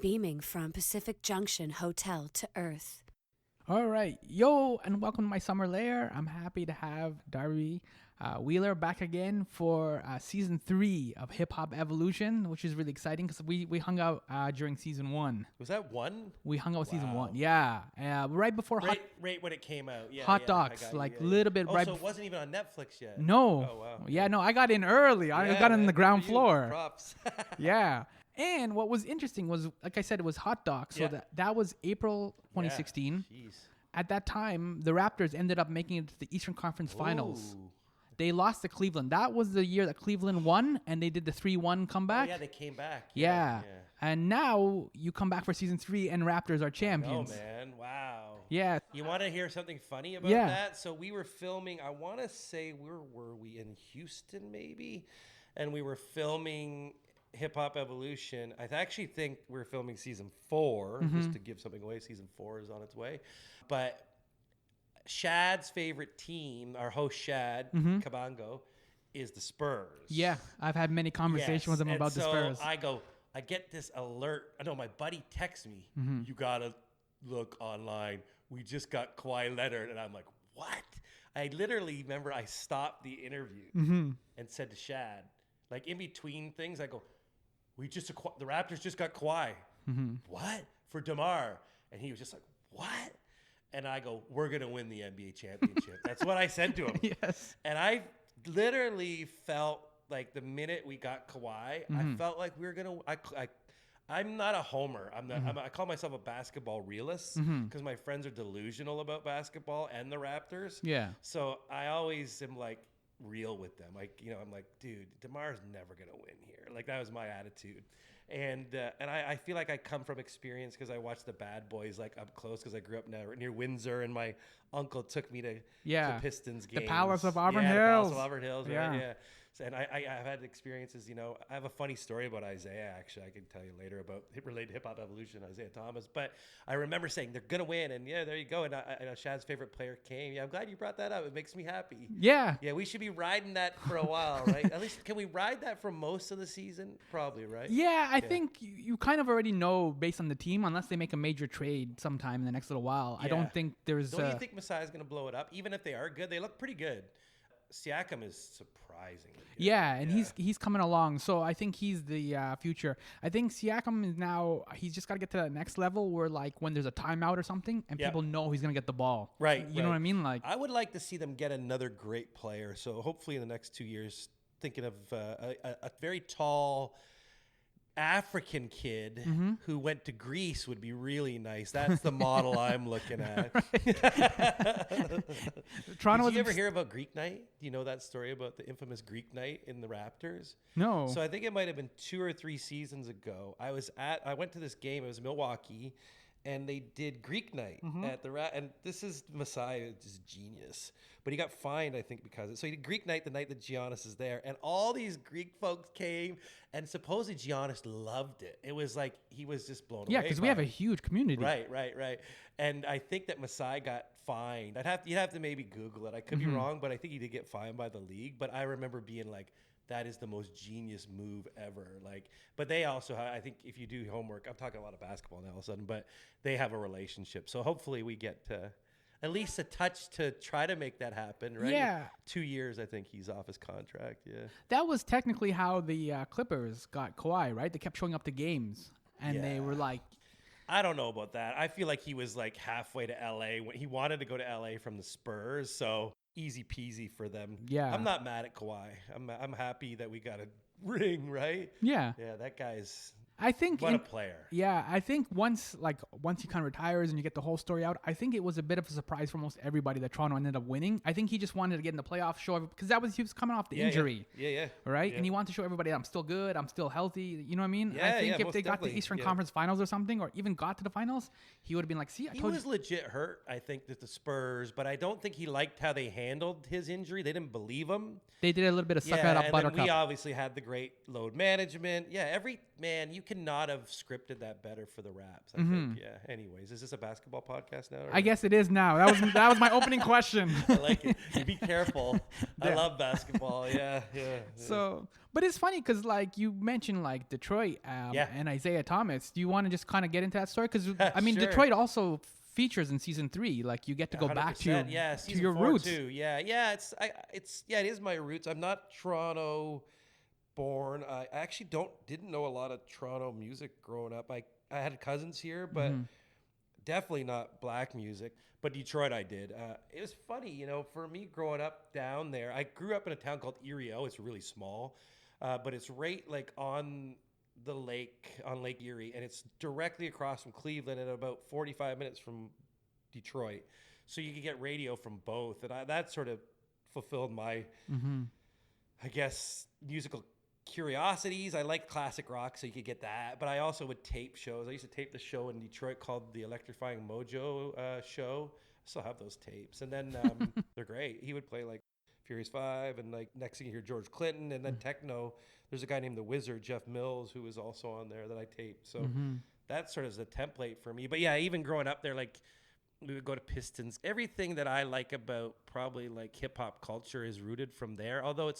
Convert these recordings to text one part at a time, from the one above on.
beaming from Pacific Junction Hotel to Earth. All right. Yo, and welcome to my Summer Lair. I'm happy to have Darby Wheeler back again for season 3 of Hip Hop Evolution, which is really exciting because we hung out during season 1. Was that 1? We hung out with season 1. Yeah. Right before right when it came out. Yeah, Hot Docs, like a little bit right. So it wasn't even on Netflix yet. No. Oh, wow. Yeah, no, I got in early. I got in the ground floor. Props. Yeah. And what was interesting was, like I said, it was Hot Docs. So that was April 2016. Yeah. Jeez. At that time, the Raptors ended up making it to the Eastern Conference Finals. They lost to Cleveland. That was the year that Cleveland won, and they did the 3-1 comeback. Oh, yeah, they came back. Yeah. And now you come back for season 3, and Raptors are champions. Oh, man. Wow. Yeah. You want to hear something funny about that? So we were filming, I want to say, where were we? In Houston, maybe? And we were filming Hip Hop Evolution. I actually think we're filming season 4, just to give something away. Season 4 is on its way. But Shad's favorite team, our host Shad Cabango, is the Spurs. Yeah, I've had many conversations with him about the Spurs. I get this alert. I know my buddy texts me, you got to look online. We just got Kawhi Leonard. And I'm like, what? I literally remember I stopped the interview and said to Shad, like in between things, I go, the Raptors just got Kawhi. What? For DeMar. And he was just like, what? And I go, we're going to win the NBA championship. That's what I said to him. Yes. And I literally felt like the minute we got Kawhi, I felt like we were going to, I'm not a homer. I call myself a basketball realist because my friends are delusional about basketball and the Raptors. Yeah. So I always am like real with them. Like, I'm like, dude, DeMar's never going to win here. Like that was my attitude. And I feel like I come from experience because I watched the Bad Boys like up close because I grew up near Windsor and my uncle took me to Pistons games. The Palace of Auburn Hills. The Palace of Auburn Hills, yeah. Right? Yeah. And I've had experiences, I have a funny story about Isaiah, actually. I can tell you later about related to Hip Hop Evolution, Isaiah Thomas. But I remember saying, they're going to win. And yeah, there you go. And Shad's favorite player came. Yeah, I'm glad you brought that up. It makes me happy. Yeah. Yeah, we should be riding that for a while, right? At least, can we ride that for most of the season? Probably, right? Yeah, I think you kind of already know based on the team, unless they make a major trade sometime in the next little while. Yeah. I don't think there's... Don't you think Masai's going to blow it up? Even if they are good, they look pretty good. Siakam is surprisingly good. Yeah, and he's coming along. So I think he's the future. I think Siakam is now, he's just got to get to that next level where like when there's a timeout or something and people know he's going to get the ball. Right. You know what I mean? Like I would like to see them get another great player. So hopefully in the next 2 years, thinking of a very tall African kid who went to Greece would be really nice. That's the model I'm looking at. Toronto. Did you ever hear about Greek Night? Do you know that story about the infamous Greek Night in the Raptors? No. So I think it might have been 2 or 3 seasons ago. I went to this game. It was Milwaukee, and they did Greek Night at the and this is Masai, just genius. But he got fined, I think, because of it. So he did Greek Night the night that Giannis is there, and all these Greek folks came, and supposedly Giannis loved it. It was like he was just blown away. Yeah, because we have a huge community. Right. And I think that Masai got fined. You'd have to maybe Google it. I could be wrong, but I think he did get fined by the league. But I remember being like, that is the most genius move ever. Like, but they also have, I think if you do homework, I'm talking a lot of basketball now all of a sudden, but they have a relationship. So hopefully we get to at least a touch to try to make that happen, right? Yeah. 2 years, I think he's off his contract. Yeah. That was technically how the Clippers got Kawhi, right? They kept showing up to games, and they were like, I don't know about that. I feel like he was like halfway to LA when he wanted to go to LA from the Spurs. So easy peasy for them. Yeah. I'm not mad at Kawhi. I'm happy that we got a ring, right? Yeah. Yeah, that guy's I think what a player. Yeah, I think once he kind of retires and you get the whole story out, I think it was a bit of a surprise for most everybody that Toronto ended up winning. I think he just wanted to get in the playoffs, because he was coming off the injury. Yeah. Right? Yeah. And he wanted to show everybody I'm still good, I'm still healthy. You know what I mean? Yeah, I think if most they got definitely. to the Eastern Conference Finals or something, or even got to the finals, he would have been like, see, I told you. He was legit hurt, I think, with the Spurs, but I don't think he liked how they handled his injury. They didn't believe him. They did a little bit of suck it up, and buttercup. then we obviously had the great load management. Yeah, man, you cannot have scripted that better for the raps. I think. Yeah. Anyways, is this a basketball podcast now? I guess it is now. That was my opening question. I like it. You be careful. I love basketball. Yeah. So, but it's funny because like you mentioned like Detroit and Isaiah Thomas. Do you want to just kind of get into that story? Because I mean, Sure. Detroit also features in season 3. Like you get to go back to your roots. Too. Yeah. It is my roots. I'm not Toronto born. I actually didn't know a lot of Toronto music growing up. I had cousins here, but definitely not black music. But Detroit, I did. It was funny, for me growing up down there. I grew up in a town called Erie. It's really small, but it's right like on the lake, on Lake Erie, and it's directly across from Cleveland and about 45 minutes from Detroit. So you could get radio from both, and that sort of fulfilled my, I guess, musical curiosities. I like classic rock, so you could get that, but I also would tape shows. I used to tape the show in Detroit called the Electrifying Mojo show. I still have those tapes, and then they're great. He would play like Furious 5, and like next thing you hear George Clinton, and then techno. There's a guy named the Wizard, Jeff Mills, who was also on there that I taped. So that sort of is a template for me. But yeah, even growing up there, like we would go to Pistons. Everything that I like about probably like hip hop culture is rooted from there. Although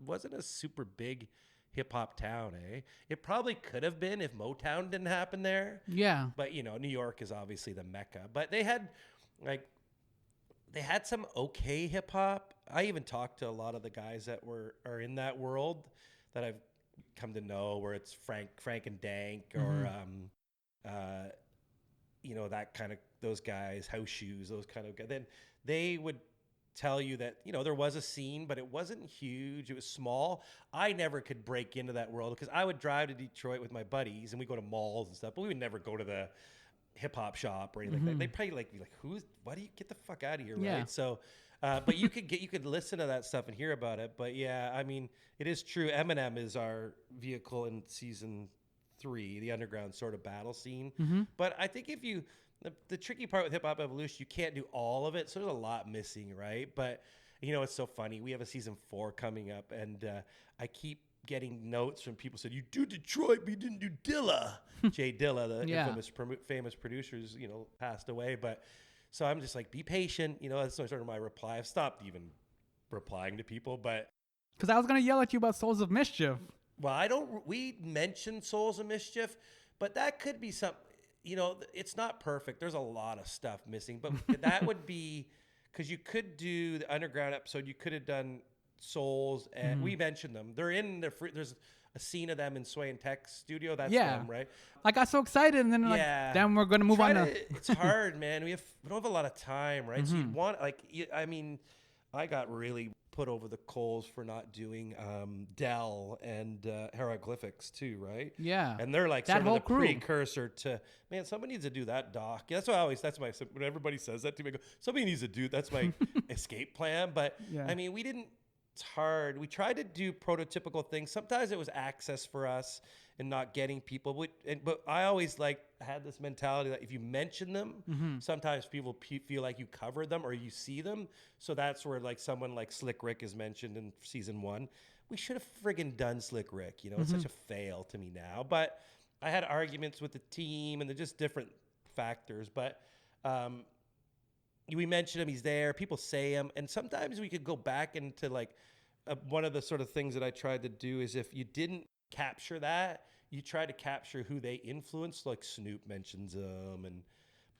wasn't a super big hip hop town, eh? It probably could have been if Motown didn't happen there. Yeah. But New York is obviously the mecca. But they had some okay hip hop. I even talked to a lot of the guys that are in that world that I've come to know, where it's Frank and Dank, or that kind of, those guys, House Shoes, those kind of guys. Then they would tell you that there was a scene, but it wasn't huge. It was small. I never could break into that world because I would drive to Detroit with my buddies and we go to malls and stuff, but we would never go to the hip hop shop or anything like that. They'd probably be like, why do you get the fuck out of here, right? So but you could listen to that stuff and hear about it. But yeah, I mean, it is true. Eminem is our vehicle in season 3, the underground sort of battle scene. But I think the tricky part with Hip Hop Evolution, you can't do all of it, so there's a lot missing, right? But it's so funny. We have a season 4 coming up, and I keep getting notes from people saying, "You do Detroit, but you didn't do Dilla." Jay Dilla, the infamous famous producer, passed away. But so I'm just like, be patient. That's sort of my reply. I've stopped even replying to people, but because I was gonna yell at you about Souls of Mischief. Well, we mentioned Souls of Mischief, but that could be something. It's not perfect. There's a lot of stuff missing, but that would be because you could do the underground episode. You could have done Souls, and we mentioned them. They're in there's a scene of them in Sway and Tech's studio. That's them, right? I got so excited, and then then we're gonna move on. It's hard, man. We don't have a lot of time, right? So you'd want I got really put over the coals for not doing Dell and Hieroglyphics too, right? Yeah. And they're like sort of the precursor to, man, somebody needs to do that doc. Yeah, when everybody says that to me, I go, somebody needs to do, that's my escape plan. But I mean, it's hard. We tried to do prototypical things. Sometimes it was access for us and not getting people. But I always had this mentality that if you mention them, sometimes people feel like you covered them or you see them. So that's where someone like Slick Rick is mentioned in season 1. We should have friggin' done Slick Rick. It's such a fail to me now. But I had arguments with the team and they're just different factors. But we mentioned him. He's there. People say him. And sometimes we could go back into one of the sort of things that I tried to do is if you didn't capture that, you try to capture who they influenced, like Snoop mentions them.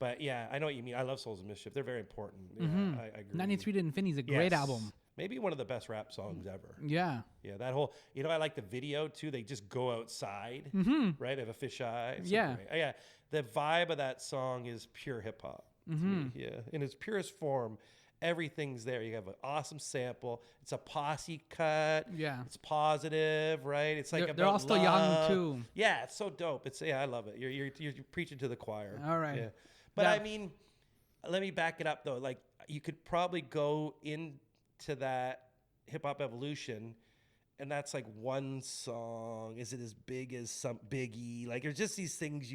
But yeah, I know what you mean. I love Souls of Mischief. They're very important. Yeah, I agree. 93 to Infinity is a great album. Maybe one of the best rap songs ever. Yeah. Yeah, that whole, I like the video too. They just go outside, right? They have a fisheye. Yeah. Yeah. The vibe of that song is pure hip hop. Yeah. In its purest form, everything's there. You have an awesome sample. It's a posse cut. Yeah. It's positive, right? It's like they're all still young too. Yeah, it's so dope. I love it. You're preaching to the choir. All right. Yeah. But I mean, let me back it up though. You could probably go into that Hip Hop Evolution, and that's one song. Is it as big as some Biggie? There's just these things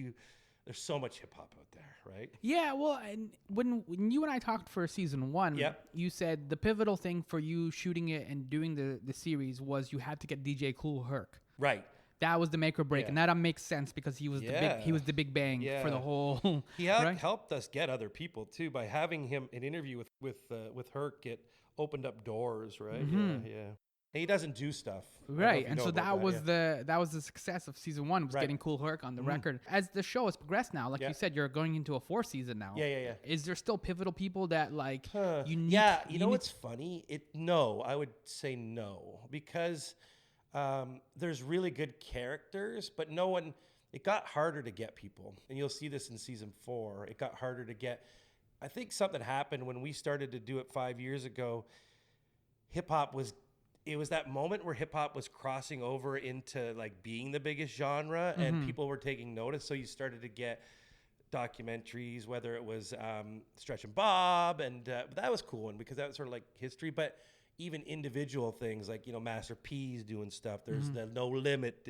there's so much hip hop out there, right? Yeah, well, and when you and I talked for season 1, you said the pivotal thing for you shooting it and doing the series was you had to get DJ Kool Herc. Right. That was the make or break, Yeah. and that makes sense because he was the big bang for the Yeah. whole. He helped us get other people too by having him an interview with Herc. It opened up doors, right? Yeah. And he doesn't do stuff. I don't know Right, if you and know so about that was the success of season 1, was Right. getting Cool Herc on the record. As the show has progressed now, like Yeah. you said, you're going into a 4th season now. Yeah. Is there still pivotal people that like you need? Yeah, you know what's funny? No, I would say no, because there's really good characters, but no one. It got harder to get people, and you'll see this in season 4. It got harder to get. I think something happened when we started to do it 5 years ago. Hip hop was. It was that moment where hip hop was crossing over into like being the biggest genre, and people were taking notice. So you started to get documentaries, whether it was Stretch and Bob, and that was cool, and because that was sort of like history. But even individual things like Master P's doing stuff. There's the No Limit.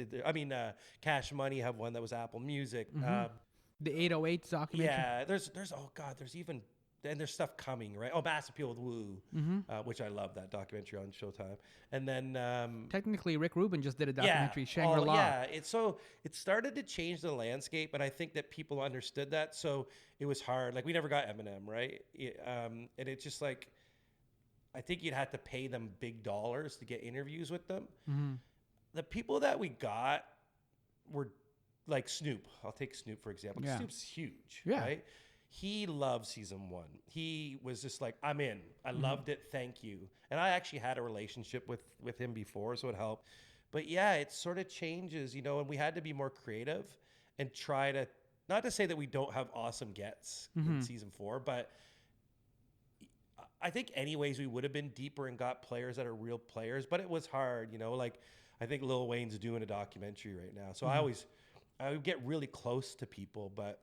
Cash Money have one that was Apple Music. The 808 documentary. Yeah, there's even. And there's stuff coming, right? Oh, Mass Appeal with Woo, which I love that documentary on Showtime. And then Technically, Rick Rubin just did a documentary, Shangri-La. Yeah, it started to change the landscape, and I think that people understood that. So it was hard. Like we never got Eminem, right? And it's just like I think you'd have to pay them big dollars to get interviews with them. The people that we got were like Snoop. I'll take Snoop for example. Yeah. Snoop's huge, Yeah. right? He loved season 1. He was just like, I'm in. I loved it. Thank you. And I actually had a relationship with him before, so it helped. But yeah, it sort of changes, and we had to be more creative and try to, not to say that we don't have awesome gets in season 4, but I think anyways we would have been deeper and got players that are real players, but it was hard, like I think Lil Wayne's doing a documentary right now. So I would get really close to people, but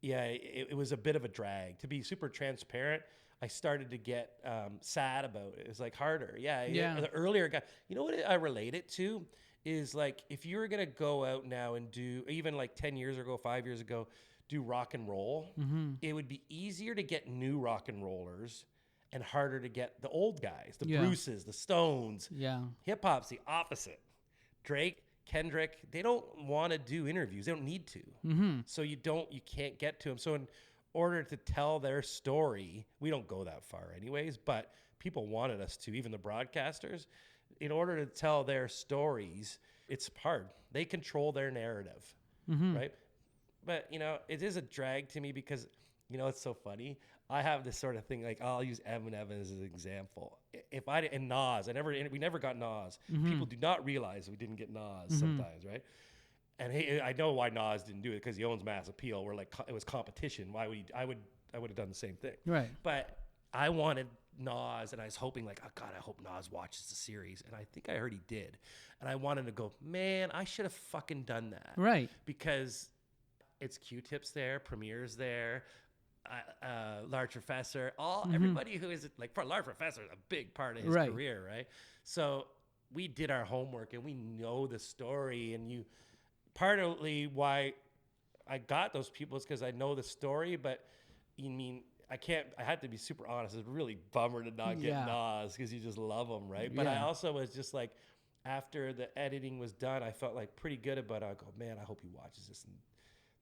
it was a bit of a drag. To be super transparent, I started to get sad about it. It was like harder. Yeah. The earlier guy, what I relate it to is like if you were going to go out now and do, even like 10 years ago, 5 years ago, do rock and roll, it would be easier to get new rock and rollers and harder to get the old guys, the Bruces, the Stones. Yeah. Hip hop's the opposite. Drake, Kendrick, they don't want to do interviews. They don't need to. So you can't get to them. So in order to tell their story, we don't go that far anyways, but people wanted us to, even the broadcasters. In order to tell their stories, it's hard. They control their narrative, right? But, it is a drag to me because, it's so funny. I have this sort of thing, like I'll use Eminem as an example. And Nas, we never got Nas. People do not realize we didn't get Nas sometimes, right? And I know why Nas didn't do it because he owns Mass Appeal. Where like it was competition. Why would I would have done the same thing, Right? But I wanted Nas, and I was hoping like, oh God, I hope Nas watches the series, and I think I heard he did, and I wanted to go, man, I should have fucking done that, Right? Because it's Q-Tip's there, Premier's there. Large Professor, everybody who is like Large Professor is a big part of his career, right? So we did our homework and we know the story. And partly why I got those people is because I know the story. But I had to be super honest. It's really bummer to not get Nas because you just love him, right? But I also was just like, after the editing was done, I felt like pretty good about it. I go, man, I hope he watches this. And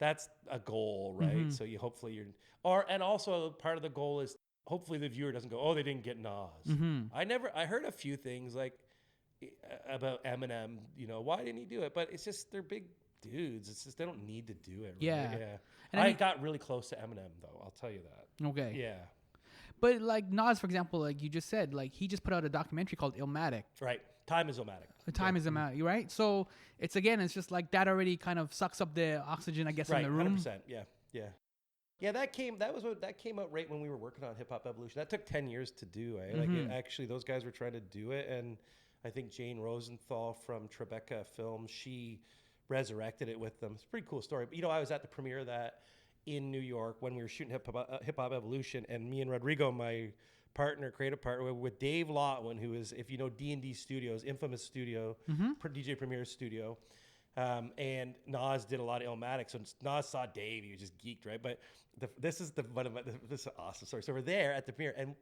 that's a goal, right? So and also part of the goal is hopefully the viewer doesn't go, oh, they didn't get Nas. I heard a few things like about Eminem, why didn't he do it? But it's just, they're big dudes. It's just, they don't need to do it. Right? Yeah. And I got really close to Eminem though. I'll tell you that. Okay. Yeah. But like Nas, for example, like you just said, like he just put out a documentary called Illmatic. Right. Time is Illmatic. Time is Illmatic, right? So it's just like that already kind of sucks up the oxygen, I guess, in the room. 100%. Yeah. Yeah, that came out right when we were working on Hip Hop Evolution. That took 10 years to do, eh? Like actually those guys were trying to do it, and I think Jane Rosenthal from Tribeca Films, she resurrected it with them. It's a pretty cool story. But I was at the premiere of that in New York when we were shooting Hip Hop Evolution, and me and Rodrigo, my creative partner, with Dave Lotwin, who is, if you know D&D Studios, infamous studio, DJ Premier studio, and Nas did a lot of Illmatic. So Nas saw Dave, he was just geeked, right? But this is awesome story. So we're there at the premiere, and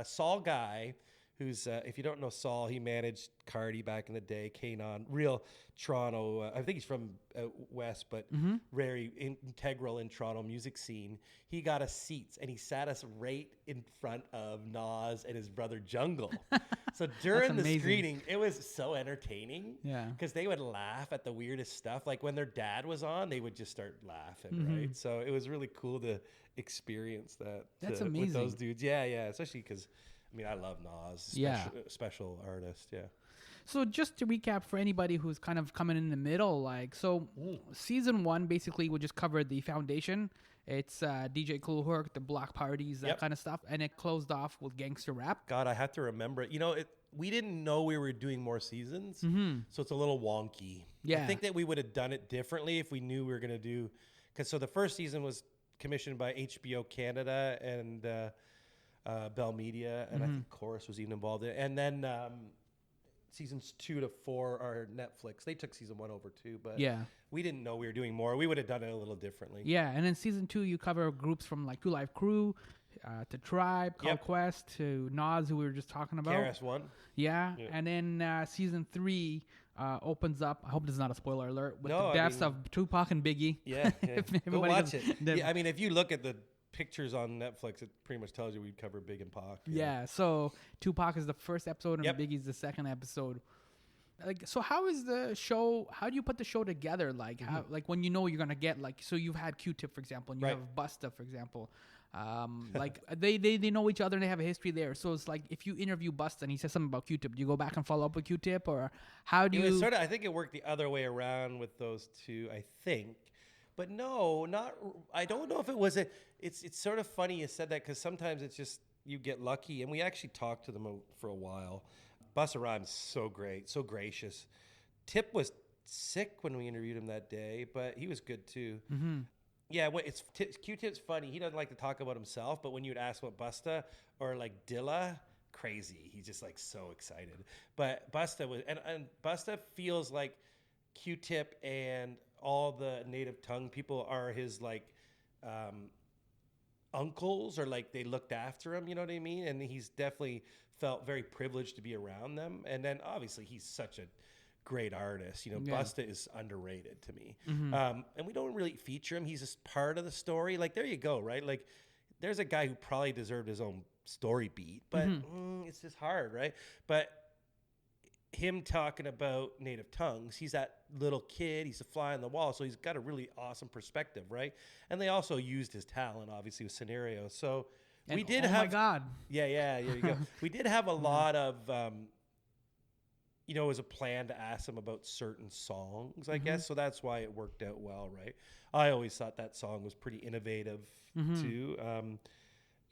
Saul Guy, who's, if you don't know Saul, he managed Cardi back in the day, Kanon, real Toronto. I think he's from West, but very integral in Toronto music scene. He got us seats and he sat us right in front of Nas and his brother Jungle. So during the screening, it was so entertaining. Yeah. Because they would laugh at the weirdest stuff. Like when their dad was on, they would just start laughing, right? So it was really cool to experience that. That's amazing. With those dudes. Yeah, yeah. Especially because, I mean, I love Nas. Special artist, yeah. So just to recap for anybody who's kind of coming in the middle, like, so season 1 basically would just cover the foundation. It's DJ Kool Herc, the block parties, that kind of stuff. And it closed off with gangster rap. God, I have to remember it. You know, we didn't know we were doing more seasons, so it's a little wonky. Yeah. I think that we would have done it differently if we knew we were going to do, because so the first season was commissioned by HBO Canada and Bell Media, and I think Chorus was even involved in it. And then seasons 2 to 4 are Netflix. They took season 1 over too, but we didn't know we were doing more. We would have done it a little differently. Yeah, and then season 2 you cover groups from like Two Live Crew to Tribe, Call Quest, to Nas, who we were just talking about. KRS-One. Yeah, and then season 3 opens up. I hope this is not a spoiler alert. With the deaths of Tupac and Biggie. Yeah, go watch it. Yeah, I mean, if you look at the pictures on Netflix, it pretty much tells you we'd cover Big and Pac. Yeah, so Tupac is the first episode and Biggie's the second episode. Like, so how is the show? How do you put the show together? Like, how, like when you know you're gonna get, like, so you've had Q-Tip, for example, and you have Busta, for example. Like they know each other and they have a history there. So it's like if you interview Busta and he says something about Q-Tip, do you go back and follow up with Q-Tip, or how do you? Sort of, I think it worked the other way around with those two. I think. But no, not. I don't know if it was It's sort of funny you said that, because sometimes it's just you get lucky, and we actually talked to them for a while. Busta Rhymes, so great, so gracious. Tip was sick when we interviewed him that day, but he was good too. Yeah, Q-Tip's funny. He doesn't like to talk about himself, but when you'd ask about Busta or like Dilla, crazy. He's just like so excited. But Busta was, and Busta feels like Q-Tip and all the native tongue people are his like uncles, or like they looked after him, you know what I mean? And he's definitely felt very privileged to be around them. And then obviously he's such a great artist. You know, Busta is underrated to me. And we don't really feature him. He's just part of the story. Like, there you go, right? Like, there's a guy who probably deserved his own story beat, but it's just hard, right? But him talking about native tongues, he's that little kid, he's a fly on the wall, so he's got a really awesome perspective, right? And they also used his talent, obviously, with scenarios. So we did have... Oh, my God. Yeah, there you go. We did have a lot of... you know, it was a plan to ask him about certain songs, I guess. So that's why it worked out well, right? I always thought that song was pretty innovative, too.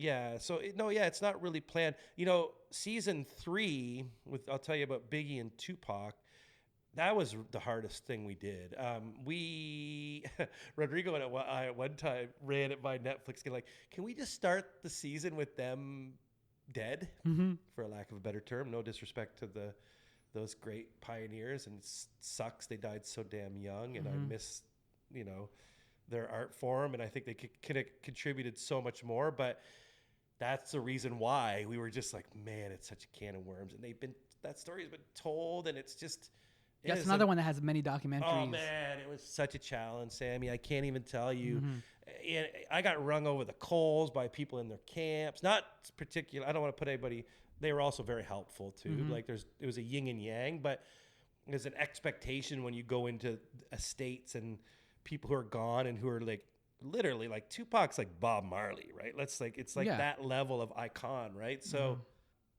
It's not really planned. You know, season 3, I'll tell you about Biggie and Tupac, that was the hardest thing we did. Rodrigo and I at one time ran it by Netflix, like, can we just start the season with them dead, for a lack of a better term? No disrespect to those great pioneers, and it sucks they died so damn young, and I miss, you know, their art form, and I think they could have contributed so much more, but that's the reason why we were just like, man, it's such a can of worms, and that story has been told, and it's just... That's another one that has many documentaries. Oh, man, it was such a challenge, Sammy. I can't even tell you. I got wrung over the coals by people in their camps. Not particular. I don't want to put anybody... They were also very helpful too. Like it was a yin and yang, but there's an expectation when you go into estates and people who are gone and who are like literally like Tupac's like Bob Marley, right? It's like that level of icon, right? So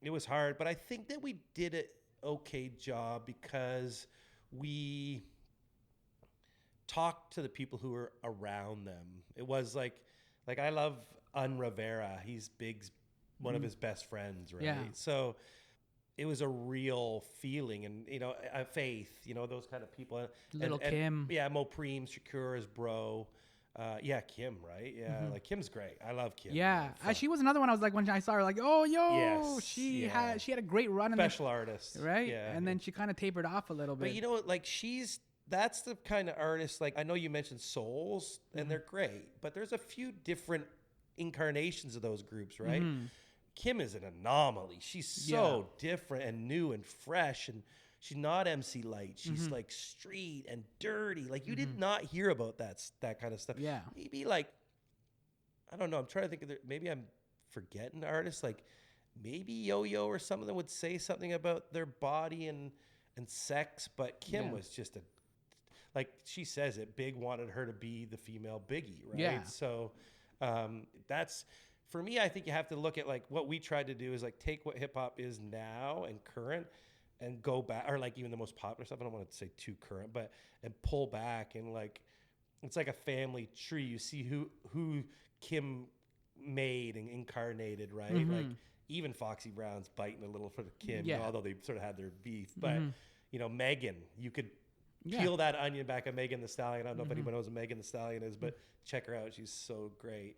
it was hard, but I think that we did an okay job because we talked to the people who were around them. It was like I love Rivera. He's Big's one of his best friends, right? Yeah. So it was a real feeling, and, you know, Faith, you know, those kind of people. Kim. Yeah, Mo Preem, Shakira's bro. Kim, right? Yeah, like Kim's great. I love Kim. Yeah, she was another one I was like, when I saw her, like, oh, she had a great run. Special artist. Right? Yeah. And then she kind of tapered off a little bit. But, you know, like, that's the kind of artist, like, I know you mentioned Souls, and they're great, but there's a few different incarnations of those groups, right? Kim is an anomaly. She's so different and new and fresh, and she's not MC Light. She's like street and dirty. Like you did not hear about that kind of stuff. Yeah. Maybe like, I don't know. I'm trying to think of maybe I'm forgetting artists. Like maybe Yo-Yo or some of them would say something about their body and sex, but Kim was just like she says it. Big wanted her to be the female Biggie, right? Yeah. So that's. For me, I think you have to look at like what we tried to do is like take what hip hop is now and current and go back, or like even the most popular stuff. I don't want to say too current, but and pull back and like it's like a family tree. You see who Kim made and incarnated, right? Like even Foxy Brown's biting a little for the Kim, you know, although they sort of had their beef. But you know, Megan, you could peel that onion back at Megan Thee Stallion. I don't know if anyone knows who Megan Thee Stallion is, but check her out. She's so great.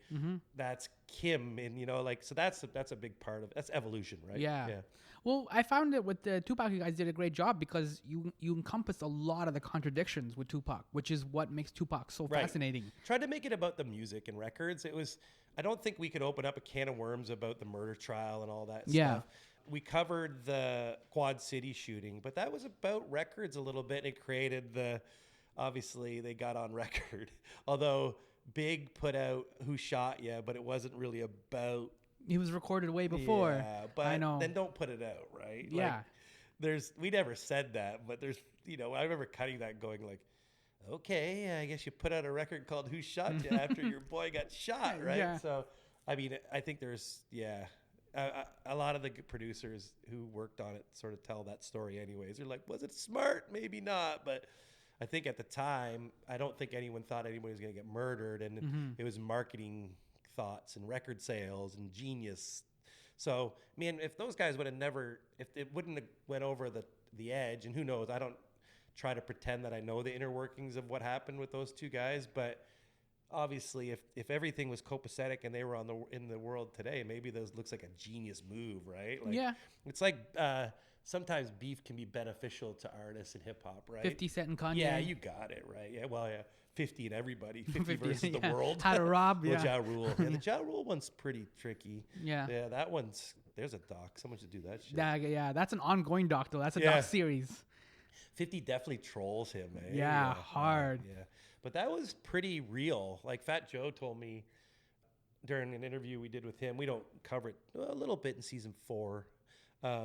That's Kim, and you know, like so that's a big part of that's evolution, right? Yeah. Well, I found that with the Tupac, you guys did a great job because you encompassed a lot of the contradictions with Tupac, which is what makes Tupac so fascinating. Tried to make it about the music and records. It was. I don't think we could open up a can of worms about the murder trial and all that stuff. We covered the Quad City shooting, but that was about records a little bit. It created obviously they got on record. Although Big put out Who Shot Ya, but it wasn't really about. He was recorded way before. Yeah, but I know. Then don't put it out, right? Yeah. Like, we never said that, but there's, you know, I remember cutting that going like, okay, I guess you put out a record called Who Shot Ya after your boy got shot, right? Yeah. So, I mean, I think there's, a lot of the producers who worked on it sort of tell that story anyways. They're like, was it smart? Maybe not. But I think at the time, I don't think anyone thought anyone was going to get murdered. And it was marketing thoughts and record sales and genius. So, man, if those guys would have if it wouldn't have went over the edge, and who knows, I don't try to pretend that I know the inner workings of what happened with those two guys, but obviously if everything was copacetic and they were in the world today, maybe those looks like a genius move, right? Like, it's like sometimes beef can be beneficial to artists in hip hop, right? 50 Cent and Kanye. Yeah, you got it, right? Yeah, well, 50 and everybody. 50 versus the world. How to rob, well, Ja Rule. Yeah, the Ja Rule one's pretty tricky. Yeah. Yeah, that one's, there's a doc. Someone should do that shit. Yeah, that's an ongoing doc, though. That's a doc series. 50 definitely trolls him, eh? Yeah, hard. Yeah. But that was pretty real. Like Fat Joe told me during an interview we did with him, we don't cover it a little bit in season 4.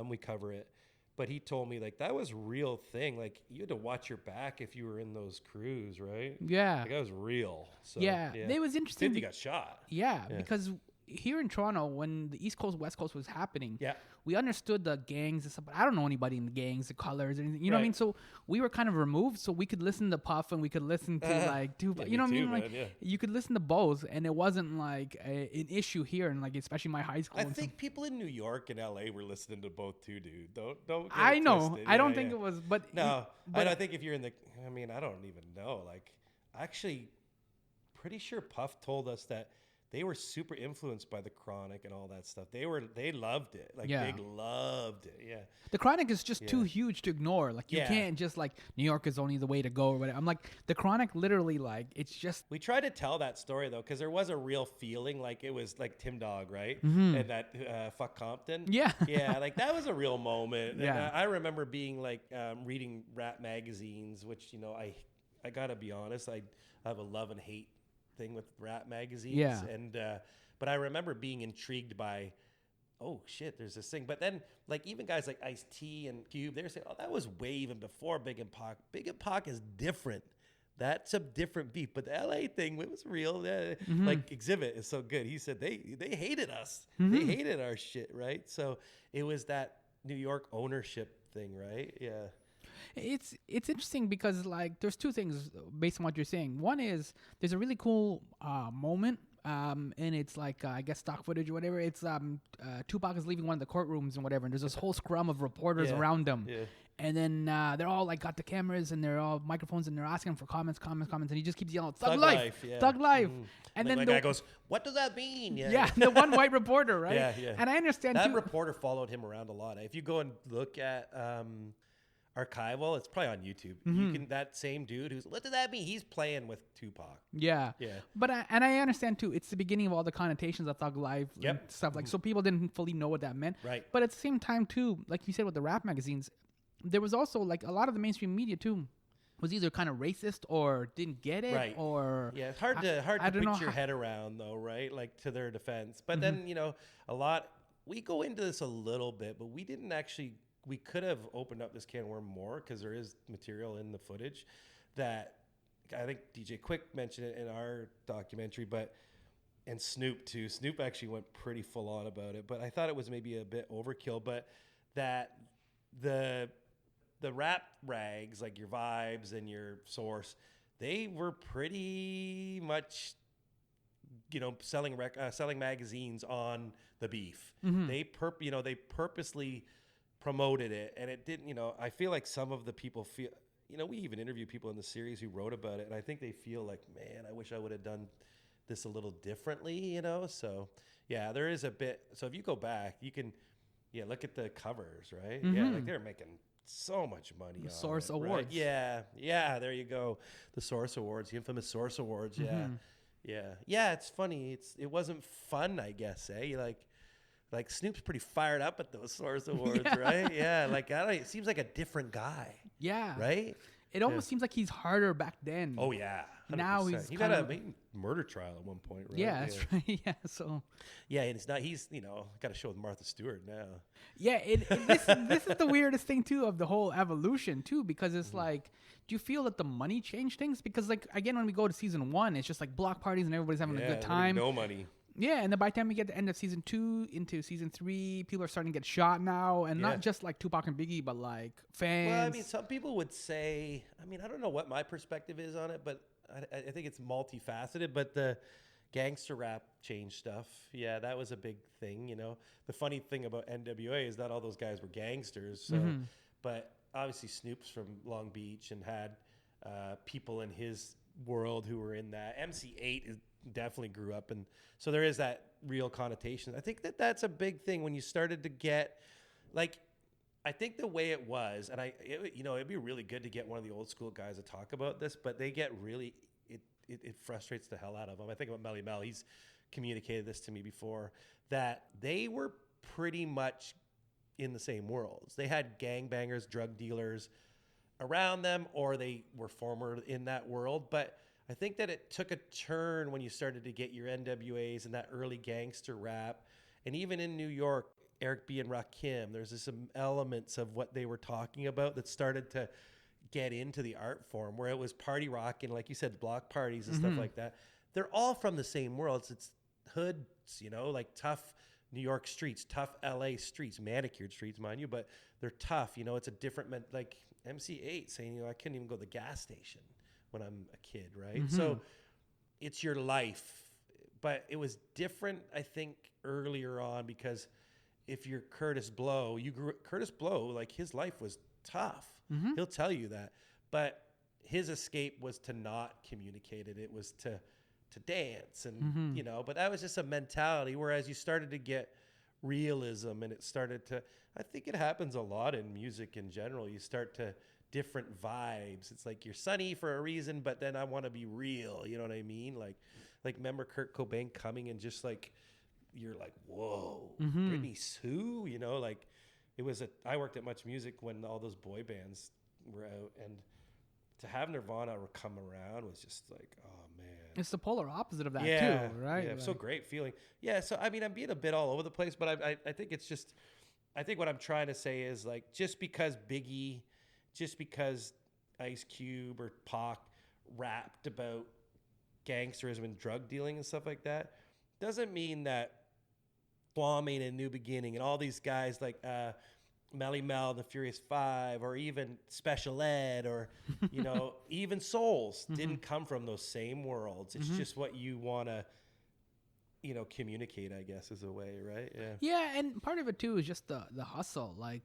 We cover it. But he told me, like, that was a real thing. Like, you had to watch your back if you were in those crews, right? Yeah. Like, that was real. So, yeah. It was interesting. 50 got shot. Yeah, because here in Toronto, when the East Coast, West Coast was happening, we understood the gangs and stuff, but I don't know anybody in the gangs, the colors, or anything. You know what I mean? So we were kind of removed, so we could listen to Puff and we could listen to like Tupac. You know what I mean? Like you could listen to both, and it wasn't like an issue here, and like especially my high school. I think people in New York and LA were listening to both too, dude. Don't. Get I know. twisted. I don't think it was, but no. But I think if you're in the, I mean, I don't even know. Like, actually, pretty sure Puff told us that they were super influenced by the Chronic and all that stuff. They loved it. Like Big loved it. Yeah. The Chronic is just too huge to ignore. Like you can't just like New York is only the way to go or whatever. I'm like the Chronic literally like it's just. We try to tell that story though, because there was a real feeling like it was like Tim Dog, right? And that fuck Compton. Yeah. Yeah. Like that was a real moment. Yeah. And I remember being like reading rap magazines, which, you know, I gotta be honest, I have a love and hate thing with rap magazines, and but I remember being intrigued by, oh shit, there's this thing. But then like even guys like Ice-T and Cube, they were saying, oh, that was way even before Big and Pac. Big and Pac is different. That's a different beef. But the LA thing, it was real. Like Exhibit is so good. He said they hated us. They hated our shit, right? So it was that New York ownership thing, right? Yeah. It's interesting because like there's two things based on what you're saying. One is there's a really cool moment and it's like I guess stock footage or whatever. It's Tupac is leaving one of the courtrooms and whatever, and there's this whole scrum of reporters around them. Yeah. And then they're all like got the cameras and they're all microphones and they're asking for comments, and he just keeps yelling, "Thug life, thug life." And then the guy goes, "What does that mean?" Yeah, the one white reporter, right? Yeah. And I understand that reporter followed him around a lot. If you go and look at archival. It's probably on YouTube. You can, that same dude who's, what does that mean? He's playing with Tupac. Yeah. But I understand too. It's the beginning of all the connotations of Thug Life and stuff like. So people didn't fully know what that meant. Right. But at the same time too, like you said with the rap magazines, there was also like a lot of the mainstream media too was either kind of racist or didn't get it. Right. Or yeah, it's hard to put your head around though, right? Like to their defense. But then we go into this a little bit, but we didn't actually. We could have opened up this can of worm more because there is material in the footage that I think DJ Quick mentioned it in our documentary, and Snoop too. Snoop actually went pretty full on about it, but I thought it was maybe a bit overkill. But that the rap rags, like your Vibes and your Source, they were pretty much selling magazines on the beef. They purposely promoted it, and it didn't. I feel like some of the people feel. We even interview people in the series who wrote about it, and I think they feel like, man, I wish I would have done this a little differently. So yeah, there is a bit. So if you go back, you can, look at the covers, right? Yeah, like they're making so much money. The Source Awards. Right? Yeah. There you go. The Source Awards, the infamous Source Awards. Yeah. It's funny. It wasn't fun, I guess. Like Snoop's pretty fired up at those Source Awards, right? Yeah, like it seems like a different guy. Yeah, right. It almost seems like he's harder back then. Oh yeah, 100%. Now he got a murder trial at one point, right? Yeah, that's right. Yeah, so yeah, and it's not. He's got a show with Martha Stewart now. Yeah, this is the weirdest thing too of the whole evolution too, because it's like, do you feel that the money changed things? Because like again, when we go to season 1, it's just like block parties and everybody's having a good time. No money. Yeah, and then by the time we get to the end of season 2 into season 3, people are starting to get shot now, and not just like Tupac and Biggie, but like fans. Well, I mean, some people would say, I don't know what my perspective is on it, but I think it's multifaceted. But the gangster rap change stuff, yeah, that was a big thing. The funny thing about NWA is that all those guys were gangsters. So, but obviously Snoop's from Long Beach and had people in his world who were in that. MC8 definitely grew up, and so there is that real connotation. I think that's a big thing when you started to get like, I think the way it was, and it'd be really good to get one of the old school guys to talk about this, but they get really it frustrates the hell out of them. I think about Melly Mel. He's communicated this to me before, that they were pretty much in the same worlds. They had gangbangers, drug dealers around them, or they were former in that world, but I think that it took a turn when you started to get your NWAs and that early gangster rap. And even in New York, Eric B. and Rakim, there's some elements of what they were talking about that started to get into the art form, where it was party rock and, like you said, block parties and stuff like that. They're all from the same worlds. It's hoods, like tough New York streets, tough LA streets, manicured streets, mind you, but they're tough. It's a different, like MC8 saying, I couldn't even go to the gas station when I'm a kid, right? So it's your life. But it was different, I think, earlier on, because if you're Curtis Blow, Curtis Blow, like his life was tough. He'll tell you that. But his escape was to not communicate it. It was to dance and, but that was just a mentality. Whereas you started to get realism, and it started to, I think it happens a lot in music in general. You start to different vibes. It's like you're sunny for a reason, but then I want to be real. You know what I mean? Like remember Kurt Cobain coming and just like, you're like, whoa, Britney Sue, like it was I worked at Much Music when all those boy bands were out, and to have Nirvana come around was just like, oh man. It's the polar opposite of that too, right? Yeah, so great feeling. Yeah, so I'm being a bit all over the place, but I think it's just, I think what I'm trying to say is like, just because Ice Cube or Pac rapped about gangsterism and drug dealing and stuff like that, doesn't mean that Kwame and New Beginning and all these guys like Melly Mel, the Furious Five, or even Special Ed, or even Souls didn't come from those same worlds. It's just what you want to communicate, I guess, is a way, right? Yeah, and part of it too is just the hustle. Like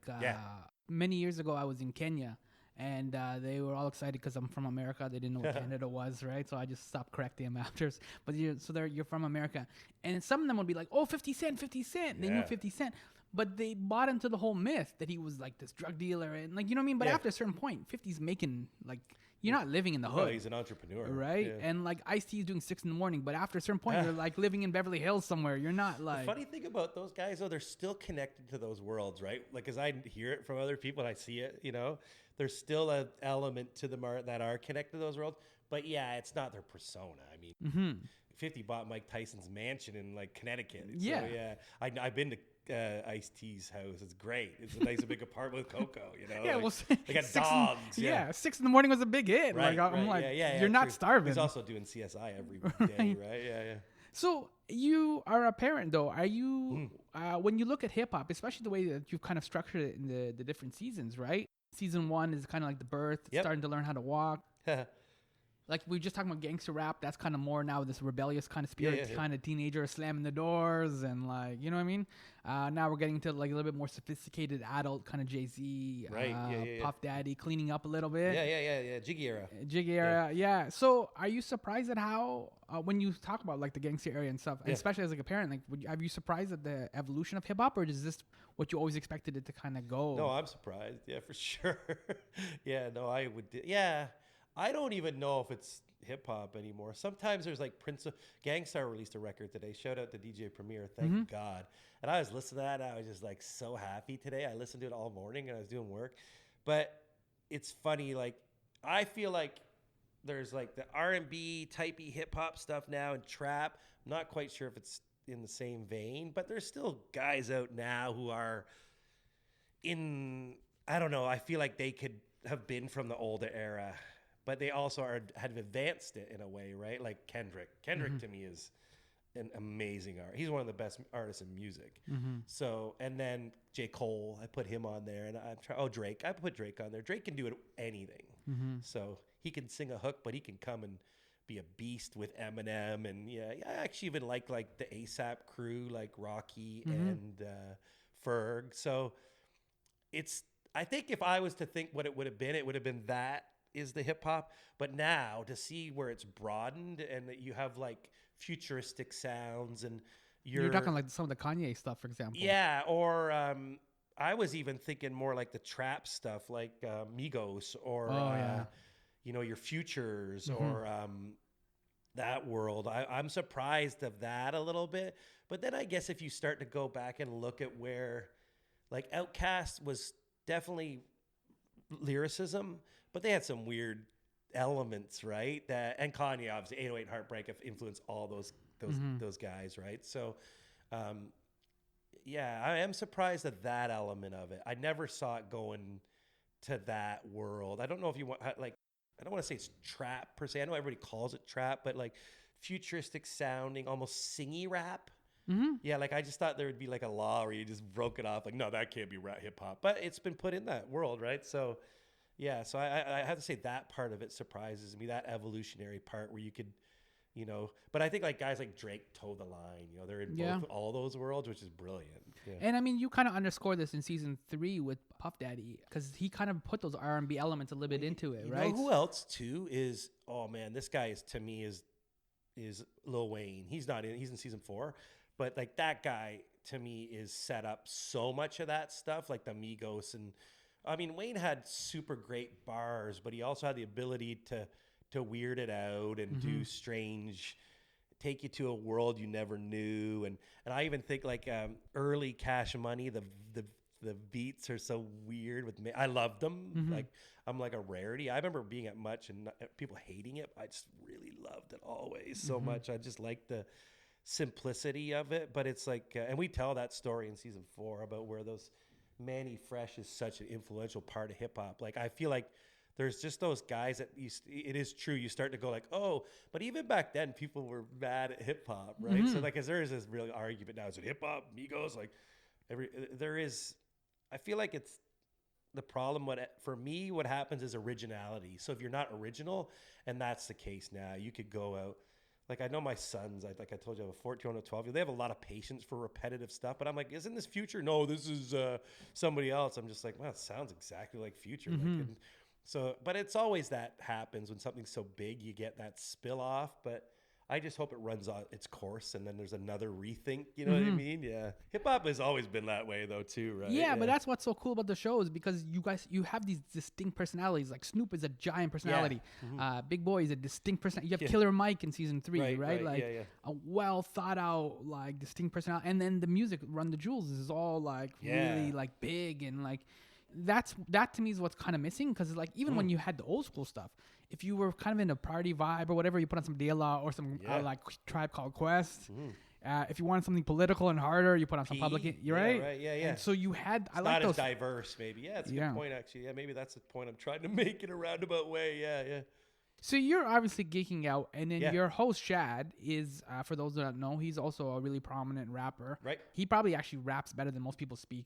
many years ago, I was in Kenya, and they were all excited because I'm from America. They didn't know what Canada was, right? So I just stopped correcting them after. But you're from America, and some of them would be like, "Oh, 50 Cent, 50 Cent." They knew 50 Cent. but they bought into the whole myth that he was like this drug dealer and like, you know what I mean? But after a certain point, 50's making like, you're not living in the hood. No, he's an entrepreneur. Right? Yeah. And like Ice-T is doing 6 a.m, but after a certain point, you're like living in Beverly Hills somewhere. You're not like... The funny thing about those guys, though, they're still connected to those worlds, right? Like, as I hear it from other people and I see it, you know, there's still an element to them that are connected to those worlds. But yeah, it's not their persona. I mean, 50 bought Mike Tyson's mansion in like Connecticut. So, yeah. I've been to Ice-T's house. It's great. It's a nice big apartment with Coco, you know. Yeah, like, well, they got dogs. 6 a.m. was a big hit. Right, like, I'm like, you're not true. starving. He's also doing CSI every day, right? Yeah. So you are a parent, though. Are you, when you look at hip hop, especially the way that you've kind of structured it in the different seasons, right? Season 1 is kind of like the birth, starting to learn how to walk. Like we were just talking about gangster rap, that's kind of more now this rebellious kind of spirit, kind of teenager slamming the doors and like, you know what I mean? Now we're getting to like a little bit more sophisticated adult kind of Jay-Z, Puff Daddy, cleaning up a little bit. Yeah. Jiggy era, yeah. So are you surprised at how, when you talk about like the gangster area and stuff, especially as like a parent, like are you surprised at the evolution of hip hop, or is this what you always expected it to kind of go? No, I'm surprised. Yeah, for sure. I would. Yeah. I don't even know if it's hip hop anymore. Sometimes there's like Gangstar released a record today. Shout out to DJ Premier. Thank God. And I was listening to that. And I was just like so happy today. I listened to it all morning and I was doing work. But it's funny. Like I feel like there's like the R&B typey hip hop stuff now and trap. I'm not quite sure if it's in the same vein, but there's still guys out now who are I don't know. I feel like they could have been from the older era. But they also have advanced it in a way, right? Like Kendrick. Kendrick to me is an amazing artist. He's one of the best artists in music. So, and then J. Cole, I put him on there. And Drake. I put Drake on there. Drake can do anything. So he can sing a hook, but he can come and be a beast with Eminem. And I actually even like the ASAP crew, like Rocky and Ferg. So I think if I was to think what it would have been that is the hip hop, but now to see where it's broadened and that you have like futuristic sounds and you're talking like some of the Kanye stuff, for example. Yeah, or I was even thinking more like the trap stuff, like Migos or your Futures or that world. I'm surprised of that a little bit, but then I guess if you start to go back and look at where like Outkast was definitely lyricism, but they had some weird elements, right? And Kanye, obviously, 808 Heartbreak have influenced all those guys, right? So, I am surprised at that element of it. I never saw it going to that world. I don't know if you want, like, I don't want to say it's trap per se. I know everybody calls it trap, but like futuristic sounding, almost singy rap. Yeah, like I just thought there would be like a law where you just broke it off. Like, no, that can't be rap hip hop. But it's been put in that world, right? So, yeah, so I have to say that part of it surprises me, that evolutionary part where you could, but I think like guys like Drake toe the line, they're in all those worlds, which is brilliant. Yeah. And I mean, you kind of underscore this in season 3 with Puff Daddy, because he kind of put those R&B elements a little bit into it, right? You know who else too is, oh man, this guy is Lil Wayne. He's in season 4, but like that guy to me is set up so much of that stuff, like the Migos and, I mean, Wayne had super great bars, but he also had the ability to weird it out and do strange, take you to a world you never knew. And I even think like early Cash Money, the beats are so weird with me. I loved them. Like I'm like a rarity. I remember being at Much and people hating it. I just really loved it always so much. I just like the simplicity of it. But it's like, and we tell that story in season 4 about where those Manny Fresh is such an influential part of hip hop. Like I feel like there's just those guys that it is true. You start to go like, oh, but even back then people were mad at hip hop, right? So like, there is this real argument now. Is it hip hop, Migos? Like I feel like it's the problem. For me, what happens is originality. So if you're not original, and that's the case now, you could go out. Like I know my sons, like I told you, I have a 14 and a 12. They have a lot of patience for repetitive stuff, but I'm like, isn't this Future? No, this is somebody else. I'm just like, well, it sounds exactly like Future. But it's always that happens when something's so big, you get that spill off. But I just hope it runs on its course and then there's another rethink. You know what I mean? Yeah. Hip hop has always been that way though too, right? Yeah, but that's what's so cool about the show is because you have these distinct personalities. Like Snoop is a giant personality. Big Boy is a distinct personality. You have Killer Mike in season 3, right? Like a well thought out, like distinct personality. And then the music, Run the Jewels, is all like really like big and like that to me is what's kind of missing because like even when you had the old school stuff, if you were kind of in a party vibe or whatever, you put on some De La or some like Tribe Called Quest. If you wanted something political and harder, you put on some Public. You're right. Right. Yeah. And so you had. It's not as diverse, maybe. Yeah, it's a good point actually. Yeah, maybe that's the point I'm trying to make in a roundabout way. Yeah. So you're obviously geeking out, and then your host Shad is, for those that don't know, he's also a really prominent rapper. Right. He probably actually raps better than most people speak.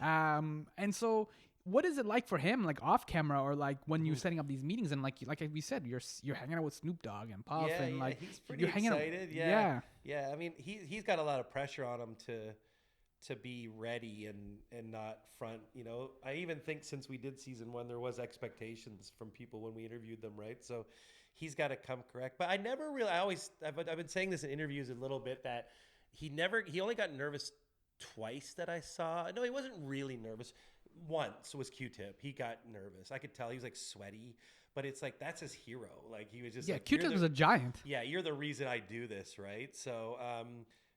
And so, what is it like for him, like off camera, or like when you're setting up these meetings, and like we said, you're hanging out with Snoop Dogg and Puff, and like he's pretty excited. Yeah. I mean, he's got a lot of pressure on him to be ready and not front, you know. I even think since we did season 1, there was expectations from people when we interviewed them, right? So he's got to come correct. But I've been saying this in interviews a little bit that he only got nervous twice that I saw. No, he wasn't really nervous. Once was Q-Tip. He got nervous. I could tell he was like sweaty, but it's like, that's his hero. Like he was just like, Q-Tip was a giant. Yeah. You're the reason I do this. Right. So,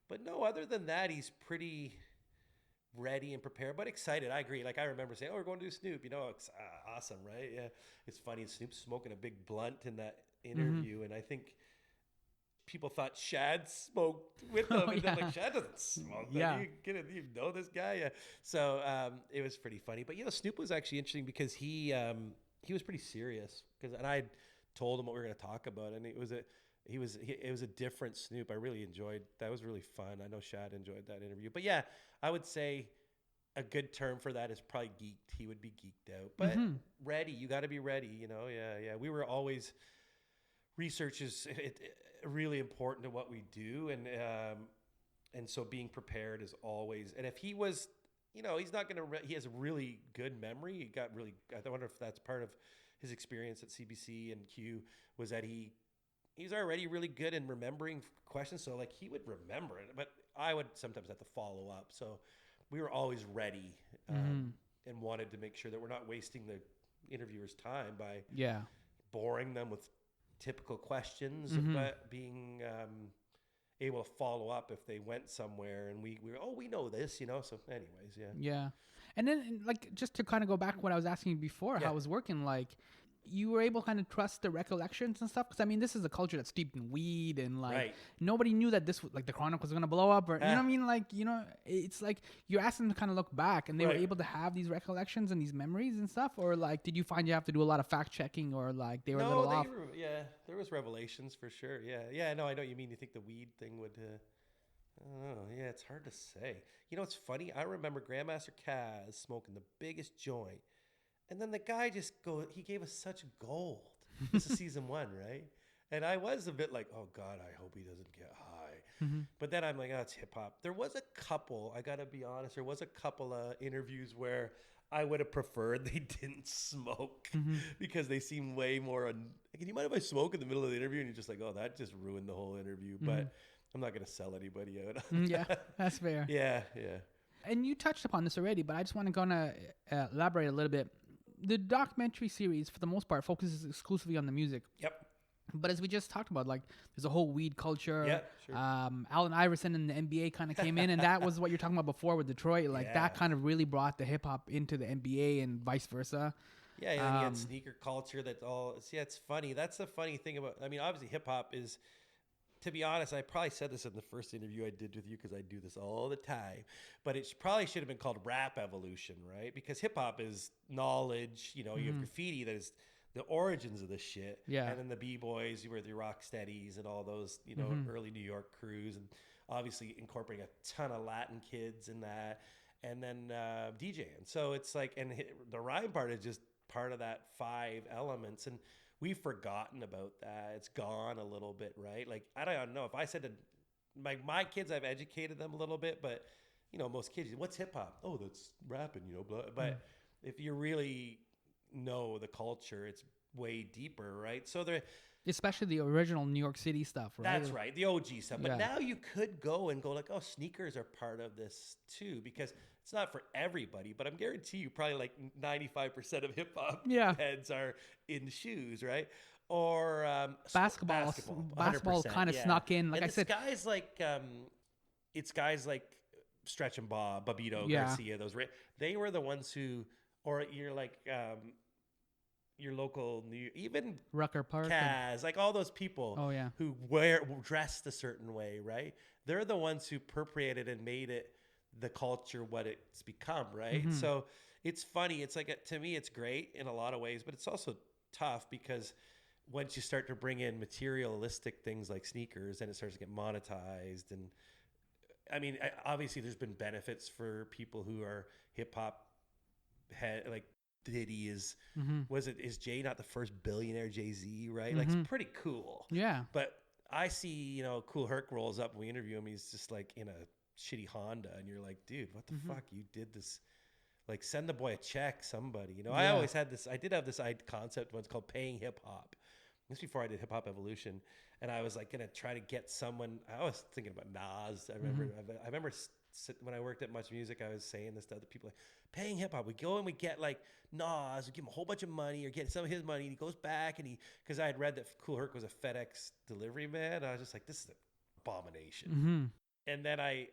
but no, other than that, he's pretty ready and prepared, but excited. I agree. Like I remember saying, "Oh, we're going to do Snoop." You know, it's awesome, right? Yeah, it's funny. Snoop's smoking a big blunt in that interview, and I think people thought Shad smoked with him, and they're like, "Shad doesn't smoke." Yeah, you know this guy. Yeah, so it was pretty funny. But you know, Snoop was actually interesting because he was pretty serious and I told him what we were going to talk about, and it was a different Snoop. I really enjoyed that. Was really fun. I know Shad enjoyed that interview. But yeah, I would say a good term for that is probably geeked. He would be geeked out, but ready. You got to be ready. You know, yeah. We were always research is really important to what we do, and so being prepared is always. And if he was, you know, he's not gonna. He has a really good memory. He got really. I wonder if that's part of his experience at CBC and Q was that he's already really good in remembering questions. So like he would remember it, but I would sometimes have to follow up. So we were always ready and wanted to make sure that we're not wasting the interviewer's time by boring them with typical questions, but being able to follow up if they went somewhere and we know this, you know. So anyways, yeah. And then like just to kind of go back what I was asking you before, how it was working, like you were able to kind of trust the recollections and stuff? Because, I mean, this is a culture that's steeped in weed and, like, nobody knew that this was, like, the Chronic was going to blow up or, you know what I mean? Like, you know, it's like you're asking them to kind of look back and they were able to have these recollections and these memories and stuff? Or, like, did you find you have to do a lot of fact checking or, like, they were a little off? There was revelations for sure. Yeah, no, I know what you mean. You think the weed thing would... I don't know. Yeah, it's hard to say. You know, it's funny. I remember Grandmaster Kaz smoking the biggest joint. And then the guy he gave us such gold. This is season 1, right? And I was a bit like, oh God, I hope he doesn't get high. But then I'm like, oh, it's hip hop. There was a couple, I got to be honest, there was a couple of interviews where I would have preferred they didn't smoke because they seem way more, do you mind if I smoke in the middle of the interview? And you're just like, oh, that just ruined the whole interview. But I'm not going to sell anybody out. Yeah, that's fair. Yeah. And you touched upon this already, but I just want to elaborate a little bit. The documentary series, for the most part, focuses exclusively on the music. Yep. But as we just talked about, like, there's a whole weed culture. Yeah, sure. Allen Iverson and the NBA kind of came in, and that was what you're talking about before with Detroit. Like, that kind of really brought the hip-hop into the NBA and vice versa. Yeah, and you had sneaker culture that all... Yeah, it's funny. That's the funny thing about... I mean, obviously, hip-hop is... To be honest, I probably said this in the first interview I did with you because I do this all the time, but it probably should have been called rap evolution, right? Because hip hop is knowledge, you know, you have graffiti that is the origins of the shit. Yeah. And then the B-boys, you were the rock steadies and all those, you know, early New York crews, and obviously incorporating a ton of Latin kids in that, and then DJing. So it's like, and the rhyme part is just part of that 5 elements. And we've forgotten about that. It's gone a little bit, right? Like, I don't know. If I said to my kids, I've educated them a little bit, but, you know, most kids, what's hip hop? Oh, that's rapping, you know, blah. But if you really know the culture, it's way deeper, right? So Especially the original New York City stuff, right? That's right, the OG stuff. But Yeah. now you could go like, oh, sneakers are part of this too, because it's not for everybody. But I'm guarantee you, probably like 95% of hip hop Yeah. heads are in shoes, right? Or Basketball 100%, kind of snuck in. Like and I said, it's guys like Stretch and Bob, Babito, Yeah. Garcia. They were the ones who, or you're like your local even Rucker Park. Kaz, like all those people Oh, yeah. who dressed a certain way, right? They're the ones who appropriated and made it the culture what it's become, right? Mm-hmm. So it's funny. It's like, to me, it's great in a lot of ways, but it's also tough because once you start to bring in materialistic things like sneakers, then it starts to get monetized. And I mean, obviously there's been benefits for people who are hip hop like Diddy is, is Jay not the first billionaire Jay-Z, right? Like, it's pretty cool. Yeah. But I see, Cool Herc rolls up and we interview him. He's just like in a shitty Honda. And you're like, dude, what the fuck? You did this. Like, send the boy a check, somebody. I always had this, I did have this concept once called paying hip hop. This was before I did Hip Hop Evolution. And I was like going to try to get someone, I was thinking about Nas. I remember when I worked at Much Music, I was saying this to other people, like, paying hip hop. We go and we get like Nas, we give him a whole bunch of money or get some of his money. And he goes back and because I had read that Cool Herc was a FedEx delivery man. I was just like, this is an abomination. And then I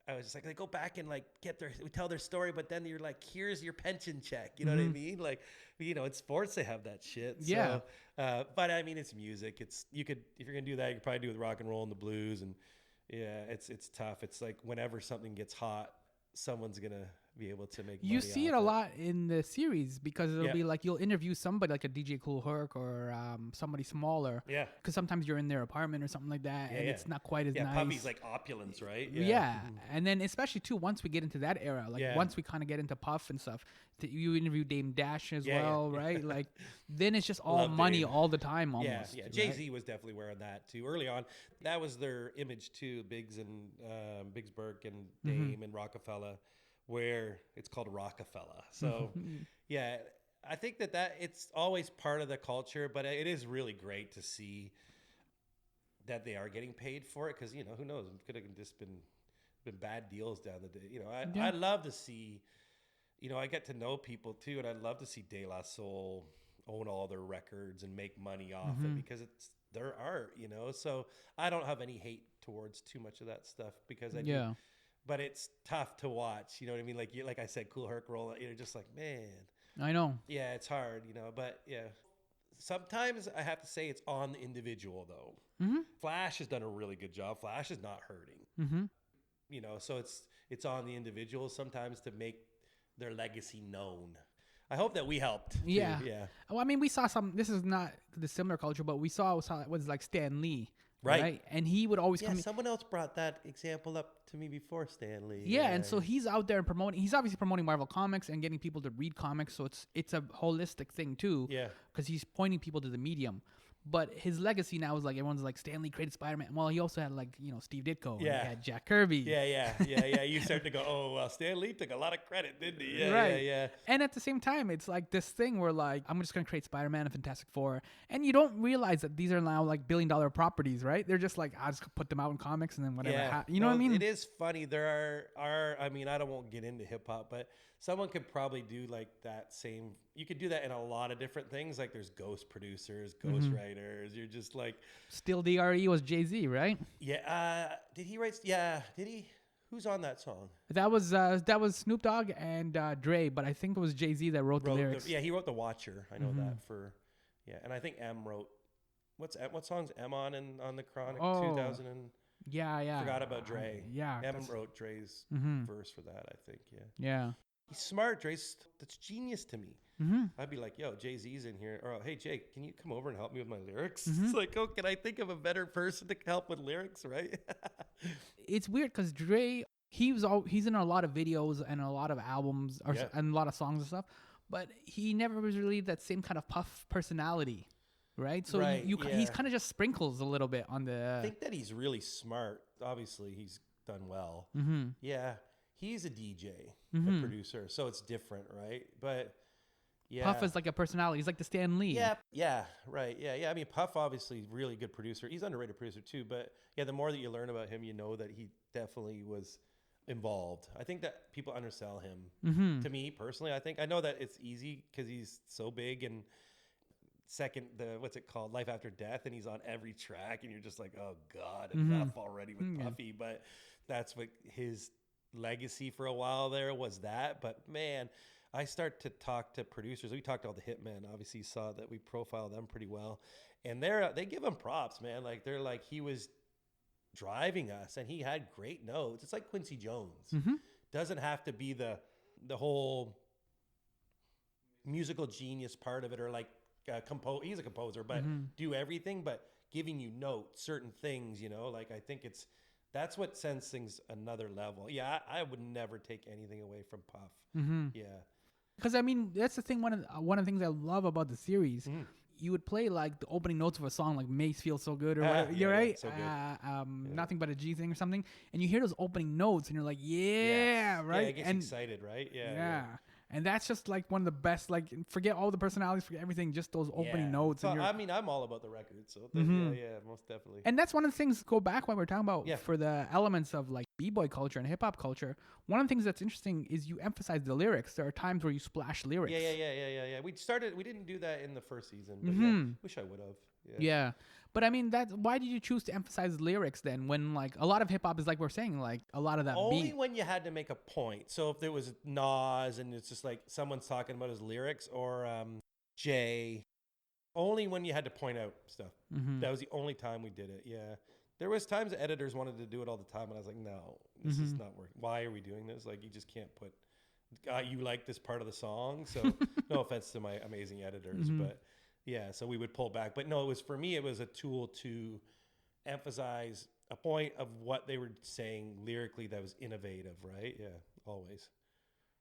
was just like, they go back and like we tell their story, but then you're like, here's your pension check. You know what I mean? Like, in sports, they have that shit. Yeah. So, but I mean, it's music. If you're going to do that, you could probably do it with rock and roll and the blues. And yeah, it's tough. It's like whenever something gets hot, someone's going to be able to make money. You see it a lot in the series because it'll be like you'll interview somebody like a DJ Cool Herc or somebody smaller. Yeah. Because sometimes you're in their apartment or something like that, and it's not quite as nice. Yeah, Puffy's like opulence, right? Yeah. And then especially too, once we get into that era, like once we kind of get into Puff and stuff, you interview Dame Dash as well, right? Like then it's just all money Dame all the time almost. Yeah. Jay-Z was definitely wearing that too early on. That was their image too, Biggs and Biggs Burke and Dame and Rockefeller, where it's called Rockefeller. So yeah, I think that it's always part of the culture, but it is really great to see that they are getting paid for it. Cause who knows, it could have just been bad deals down the day. I love to see, I get to know people too. And I'd love to see De La Soul own all their records and make money off it because it's their art, so I don't have any hate towards too much of that stuff because I do. But it's tough to watch, you know what I mean? Like I said, Cool Herc roll, you're just like, man. I know. Yeah, it's hard, but yeah. Sometimes I have to say it's on the individual though. Flash has done a really good job. Flash is not hurting. So it's on the individual sometimes to make their legacy known. I hope that we helped. Yeah. Too. Yeah. Well, I mean, we saw this is not the similar culture, but we saw it was like Stan Lee. Right. And he would always come. Someone else brought that example up to me before, Stan Lee. Yeah, and so he's out there promoting. He's obviously promoting Marvel Comics and getting people to read comics. So it's a holistic thing too. Yeah. Because he's pointing people to the medium. But his legacy now is like everyone's like Stan Lee created Spider-Man. Well, he also had like Steve Ditko. Yeah. And he had Jack Kirby. Yeah. You start to go, oh well, Stan Lee took a lot of credit, didn't he? Yeah, right. Yeah. And at the same time, it's like this thing where like I'm just gonna create Spider-Man and Fantastic Four, and you don't realize that these are now like billion-dollar properties, right? They're just like I'll just put them out in comics and then whatever. You know what I mean? It is funny. There are. I mean, I won't get into hip hop, but someone could probably do like that same. You could do that in a lot of different things. Like there's ghost producers, ghost writers. You're just like Still DRE was Jay-Z, right? Yeah. Did he write? Yeah. Did he? Who's on that song? That was Snoop Dogg and Dre, but I think it was Jay-Z that wrote the lyrics. He wrote The Watcher. I know that for. Yeah, and I think M wrote. What song's M on the Chronic 2000 and. Yeah. Forgot about Dre. M wrote Dre's verse for that. I think. Yeah. He's smart. That's genius to me. I'd be like, yo, Jay-Z's in here. Or, hey, Jake, can you come over and help me with my lyrics? It's like, oh, can I think of a better person to help with lyrics, right? It's weird because Dre, he's in a lot of videos and a lot of albums and a lot of songs and stuff, but he never was really that same kind of Puff personality, right? So he's kind of just sprinkles a little bit on the... I think that he's really smart. Obviously, he's done well. Yeah, he's a DJ, a producer, so it's different, right? But... Yeah. Puff is like a personality. He's like the Stan Lee. Yeah, right. Yeah. I mean, Puff obviously really good producer. He's underrated producer too. But yeah, the more that you learn about him, you know that he definitely was involved. I think that people undersell him. To me personally, I know that it's easy because he's so big and second what's it called, Life After Death, and he's on every track, and you're just like, oh god, enough already with Puffy. But that's what his legacy for a while there was. That, but man, I start to talk to producers. We talked to all the hitmen. Obviously, you saw that we profile them pretty well, and they give him props, man. Like they're like, he was driving us, and he had great notes. It's like Quincy Jones. Doesn't have to be the whole musical genius part of it, or like he's a composer, but do everything, but giving you notes, certain things, like I think that's what sends things another level. Yeah, I would never take anything away from Puff. Yeah. Because I mean, that's the thing. One of the things I love about the series, you would play like the opening notes of a song, like "Mace Feels So Good" or whatever. You're right. So good. Nothing but a G thing or something, and you hear those opening notes, and you're like, yeah, right. Yeah, it gets excited, right? Yeah. And that's just like one of the best. Like, forget all the personalities, forget everything, just those opening notes. So, I mean, I'm all about the record, so yeah, most definitely. And that's one of the things. Go back when we were talking about for the elements of like b-boy culture and hip hop culture. One of the things that's interesting is you emphasize the lyrics. There are times where you splash lyrics. Yeah. We didn't do that in the first season, but wish I would have. Yeah. But I mean, why did you choose to emphasize lyrics then? When like a lot of hip hop is like we're saying, like a lot of that only beat. When you had to make a point. So if there was Nas and it's just like someone's talking about his lyrics, or Jay, only when you had to point out stuff. That was the only time we did it. Yeah. There was times the editors wanted to do it all the time, and I was like, no, this is not working. Why are we doing this? Like, you just can't put, you like this part of the song. So no offense to my amazing editors, but yeah, so we would pull back. But no, for me, it was a tool to emphasize a point of what they were saying lyrically that was innovative, right? Yeah, always.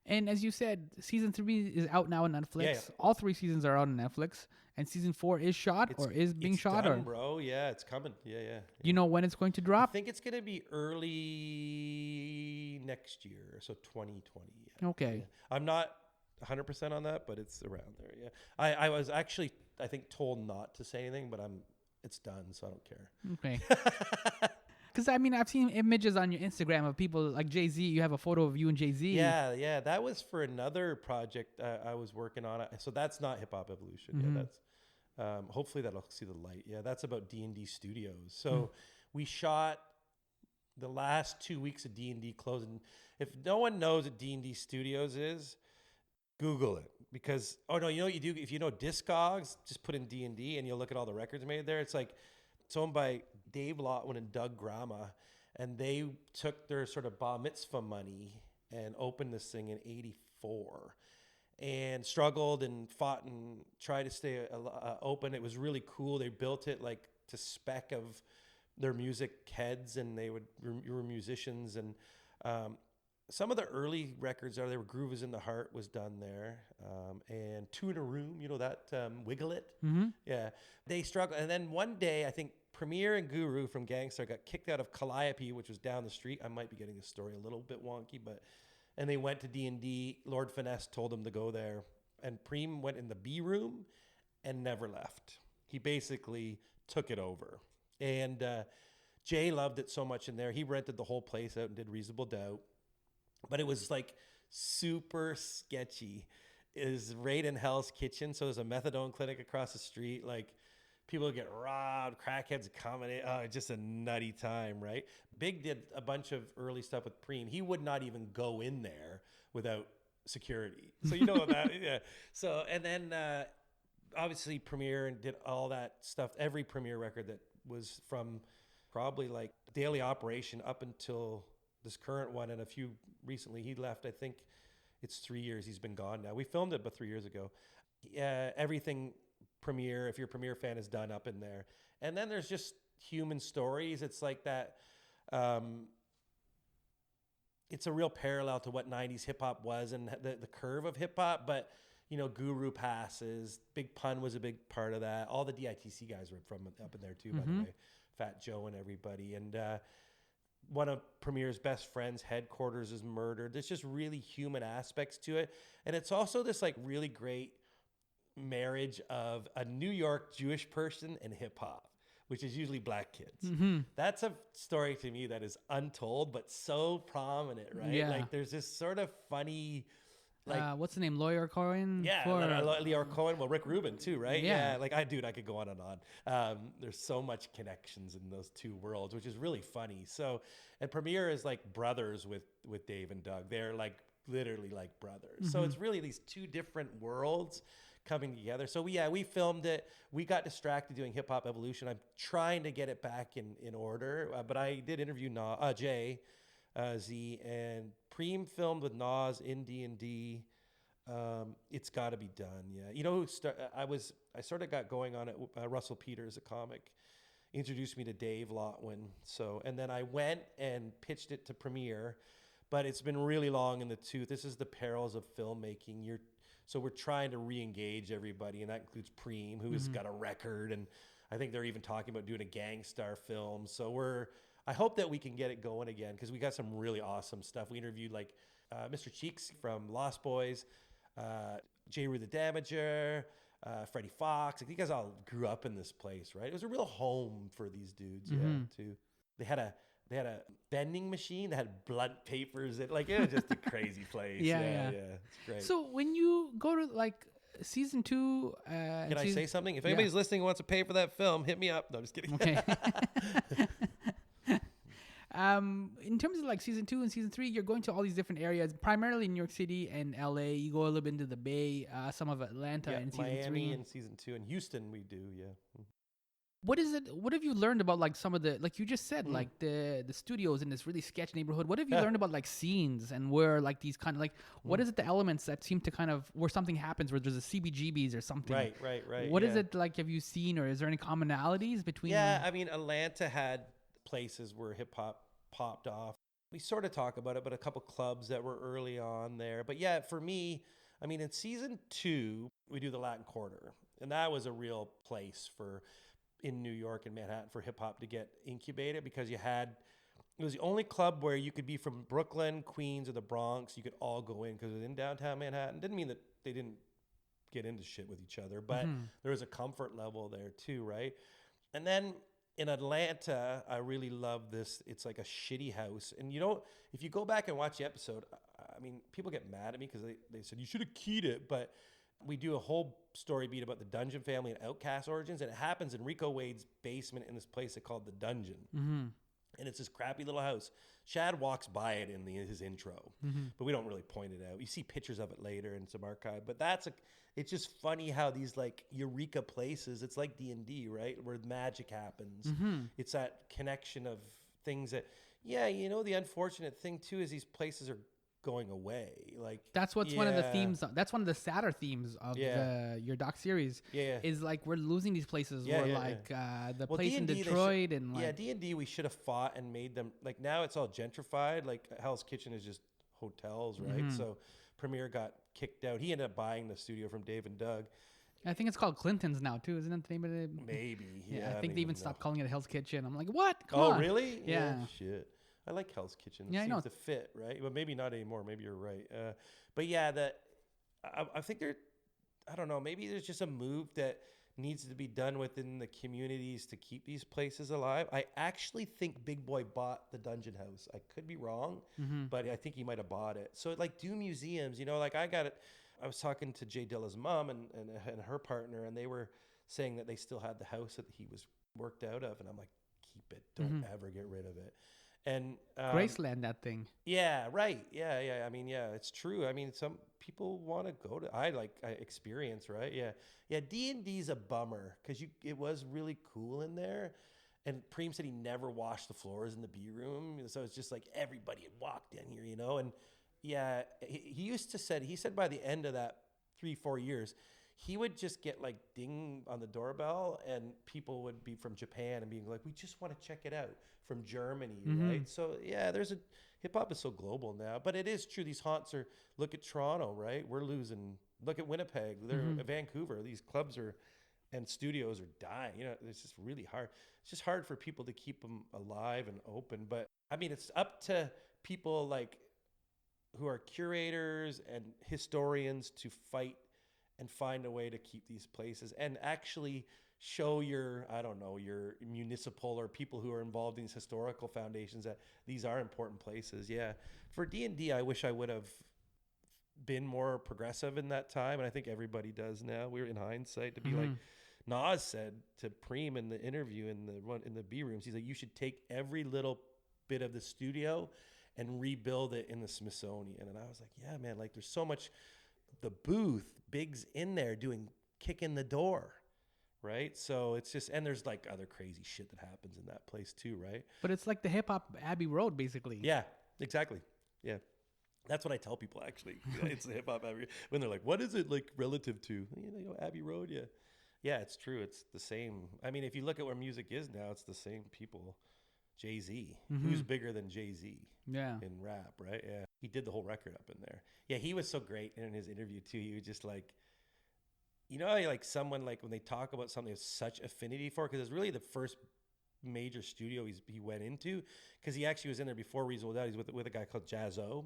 And as you said, season 3 is out now on Netflix. Yeah. All 3 seasons are out on Netflix. And season 4 is shot or is being shot? Done, bro. Yeah, it's coming. Yeah. You know when it's going to drop? I think it's going to be early next year, so 2020. Yeah. Okay. Yeah. I'm not 100% on that, but it's around there. Yeah. I was actually, I think, told not to say anything, but it's done, so I don't care. Okay. Because, I mean, I've seen images on your Instagram of people like Jay-Z. You have a photo of you and Jay-Z. Yeah. That was for another project I was working on. So that's not Hip Hop Evolution. Yeah, that's hopefully that'll see the light. Yeah, that's about D&D Studios. So we shot the last 2 weeks of D&D closing. If no one knows what D&D Studios is, Google it. Because, you know what you do? If you know Discogs, just put in D&D and you'll look at all the records made there. It's owned by Dave Lotwin and Doug Grama, and they took their sort of bar mitzvah money and opened this thing in '84, and struggled and fought and tried to stay open. It was really cool. They built it like to spec of their music heads, and they were musicians. And some of the early records there were Groove Is in the Heart was done there, and Two in a Room, you know that, Wiggle It. Yeah, they struggled. And then one day, I think Premier and Guru from Gangstar got kicked out of Calliope, which was down the street. I might be getting the story a little bit wonky, and they went to D&D. Lord Finesse told them to go there, and Preem went in the B room and never left. He basically took it over. And Jay loved it so much in there. He rented the whole place out and did Reasonable Doubt. But it was like super sketchy. It was right in Hell's Kitchen. So there's a methadone clinic across the street. Like, people get robbed, crackheads coming in. Oh, just a nutty time, right? Big did a bunch of early stuff with Preem. He would not even go in there without security. So you know that, yeah. So, and then obviously Premier and did all that stuff. Every Premier record that was from probably like Daily Operation up until this current one, and a few recently. He left, I think it's 3 years. He's been gone now. We filmed it about 3 years ago. Everything Premiere, if you're a Premiere fan, is done up in there. And then there's just human stories. It's like that. It's a real parallel to what 90s hip hop was and the curve of hip hop. But, you know, Guru passes. Big Pun was a big part of that. All the DITC guys were from up in there too, by the way. Fat Joe and everybody. And one of Premier's best friends' headquarters is murdered. There's just really human aspects to it. And it's also this like really great marriage of a New York Jewish person and hip hop, which is usually black kids. That's a story to me that is untold, but so prominent, right? Yeah. Like there's this sort of funny, like, what's the name? Lawyer Cohen? yeah, Leo Cohen, well, Rick Rubin too, right? Yeah. Like I could go on and on. There's so much connections in those two worlds, which is really funny. So, and Premiere is like brothers with Dave and Doug. They're like literally like brothers. So it's really these two different worlds coming together. So we filmed it. We got distracted doing Hip Hop Evolution. I'm trying to get it back in order, but I did interview Jay Z, and Preem filmed with Nas in D&D. It's got to be done. Yeah, you know, I sort of got going on it. Russell Peters, a comic, introduced me to Dave Lotwin. So, and then I went and pitched it to Premiere, but it's been really long in the tooth. This is the perils of filmmaking. So we're trying to re-engage everybody, and that includes Preem, who has got a record, and I think they're even talking about doing a Gangstar film. So I hope that we can get it going again, because we got some really awesome stuff. We interviewed like Mr. Cheeks from Lost Boys, J. Rue the Damager, Freddie Fox. Like, you guys all grew up in this place, right? It was a real home for these dudes, too. They had a vending machine that had blunt papers. It was just a crazy place. Yeah. It's great. So when you go to like season 2, can I say something? If anybody's listening who wants to pay for that film, hit me up. No, I'm just kidding. Okay. In terms of like season 2 and season 3, you're going to all these different areas, primarily in New York City and LA. You go a little bit into the Bay, some of Atlanta in season 3. Miami in season 2, and Houston we do, yeah. What have you learned about like some of the, like you just said, like the studios in this really sketch neighborhood? What have you learned about like scenes and where like these kind of like, what is it, the elements that seem to kind of, where something happens, where there's a CBGBs or something? Right. What is it like, have you seen, or is there any commonalities between? Yeah, I mean, Atlanta had places where hip hop popped off. We sort of talk about it, but a couple clubs that were early on there. But yeah, for me, I mean, in season 2, we do the Latin Quarter, and that was a real place in New York and Manhattan for hip hop to get incubated, because it was the only club where you could be from Brooklyn, Queens, or the Bronx. You could all go in because it was in downtown Manhattan. Didn't mean that they didn't get into shit with each other, but there was a comfort level there too, right? And then in Atlanta, I really love this. It's like a shitty house. And you know, if you go back and watch the episode, I mean, people get mad at me because they said, you should have keyed it, but we do a whole story beat about the Dungeon family and Outcast origins, and it happens in Rico Wade's basement in this place they called the Dungeon. And it's this crappy little house. Shad walks by it in his intro, but we don't really point it out. You see pictures of it later in some archive, but it's just funny how these like eureka places, it's like D&D, right? Where magic happens. It's that connection of things that, you know, the unfortunate thing too is these places are going away. Like that's what's one of the themes. That's one of the sadder themes of your doc series. Is like we're losing these places. The place in Detroit and like D&D we should have fought and made them like, now it's all gentrified. Like Hell's Kitchen is just hotels, right? So Premiere got kicked out. He ended up buying the studio from Dave and Doug. I think it's called Clinton's now too, isn't that the name of it? Maybe. I think they even stopped calling it Hell's Kitchen. I'm like, what? Come on. Really? Yeah. Shit. I like Hell's Kitchen. It Yeah, I know. seems to fit, right? Well, maybe not anymore. Maybe you're right. But yeah, I think I don't know, maybe there's just a move that needs to be done within the communities to keep these places alive. I actually think Big Boy bought the Dungeon House. I could be wrong, but I think he might have bought it. So like do museums, you know, like I was talking to Jay Dilla's mom and her partner, and they were saying that they still had the house that he was worked out of. And I'm like, keep it. Don't ever get rid of it. And Graceland, that thing. Yeah, right. Yeah. I mean, yeah, it's true. I mean, some people want to go to. I experience, right? Yeah. D&D's a bummer because it was really cool in there, and Preem said he never washed the floors in the B room, so it's just like everybody had walked in here, you know. And yeah, he said by the end of that 3-4 years, he would just get like ding on the doorbell, and people would be from Japan and being like, we just want to check it out, from Germany, right? So yeah, hip hop is so global now, but it is true. These haunts look at Toronto, right? We're losing, look at Winnipeg, Vancouver, these clubs and studios are dying. You know, it's just really hard. It's just hard for people to keep them alive and open. But I mean, it's up to people like who are curators and historians to fight and find a way to keep these places and actually show your, I don't know, your municipal or people who are involved in these historical foundations that these are important places. Yeah. For D&D, I wish I would have been more progressive in that time. And I think everybody does now. We're in hindsight to be like, Nas said to Preem in the interview in the B rooms, he's like, you should take every little bit of the studio and rebuild it in the Smithsonian. And I was like, yeah, man, like there's so much, the booth, Big's in there kicking the door. Right. So it's just, and there's like other crazy shit that happens in that place too. Right. But it's like the hip hop Abbey Road, basically. Yeah, exactly. Yeah. That's what I tell people, actually. It's the hip hop Abbey. When they're like, what is it like relative to? You know, Abbey Road. Yeah. Yeah, it's true. It's the same. I mean, if you look at where music is now, it's the same people. Jay-Z. Who's bigger than Jay-Z? Yeah. In rap, right? Yeah. He did the whole record up in there. Yeah, he was so great in his interview too. He was just like, you know, like someone like when they talk about something with such affinity for, because it's really the first major studio he went into, because he actually was in there before Reasonable Doubt. He's with a guy called Jazzo,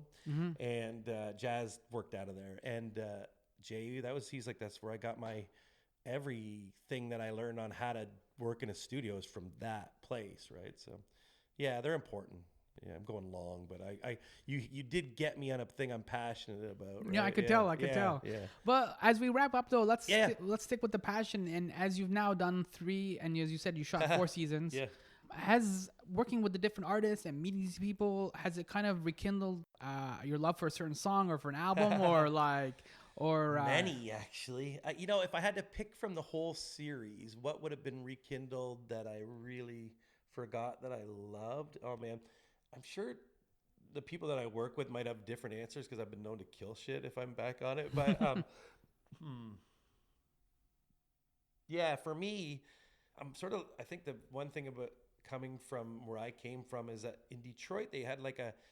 and Jazz worked out of there. And Jay, he's like, that's where I got my everything that I learned on how to work in a studio is from that place, right? So, yeah, they're important. Yeah, I'm going long, but you did get me on a thing I'm passionate about. Right? Yeah, I could tell. Yeah. But as we wrap up, though, let's stick with the passion. And as you've now done 3, and as you said, you shot 4 seasons. Yeah. Has working with the different artists and meeting these people, has it kind of rekindled your love for a certain song or for an album or many actually? You know, if I had to pick from the whole series, what would have been rekindled that I really forgot that I loved? Oh man. I'm sure the people that I work with might have different answers because I've been known to kill shit if I'm back on it. But yeah, for me, I think the one thing about coming from where I came from is that in Detroit, they had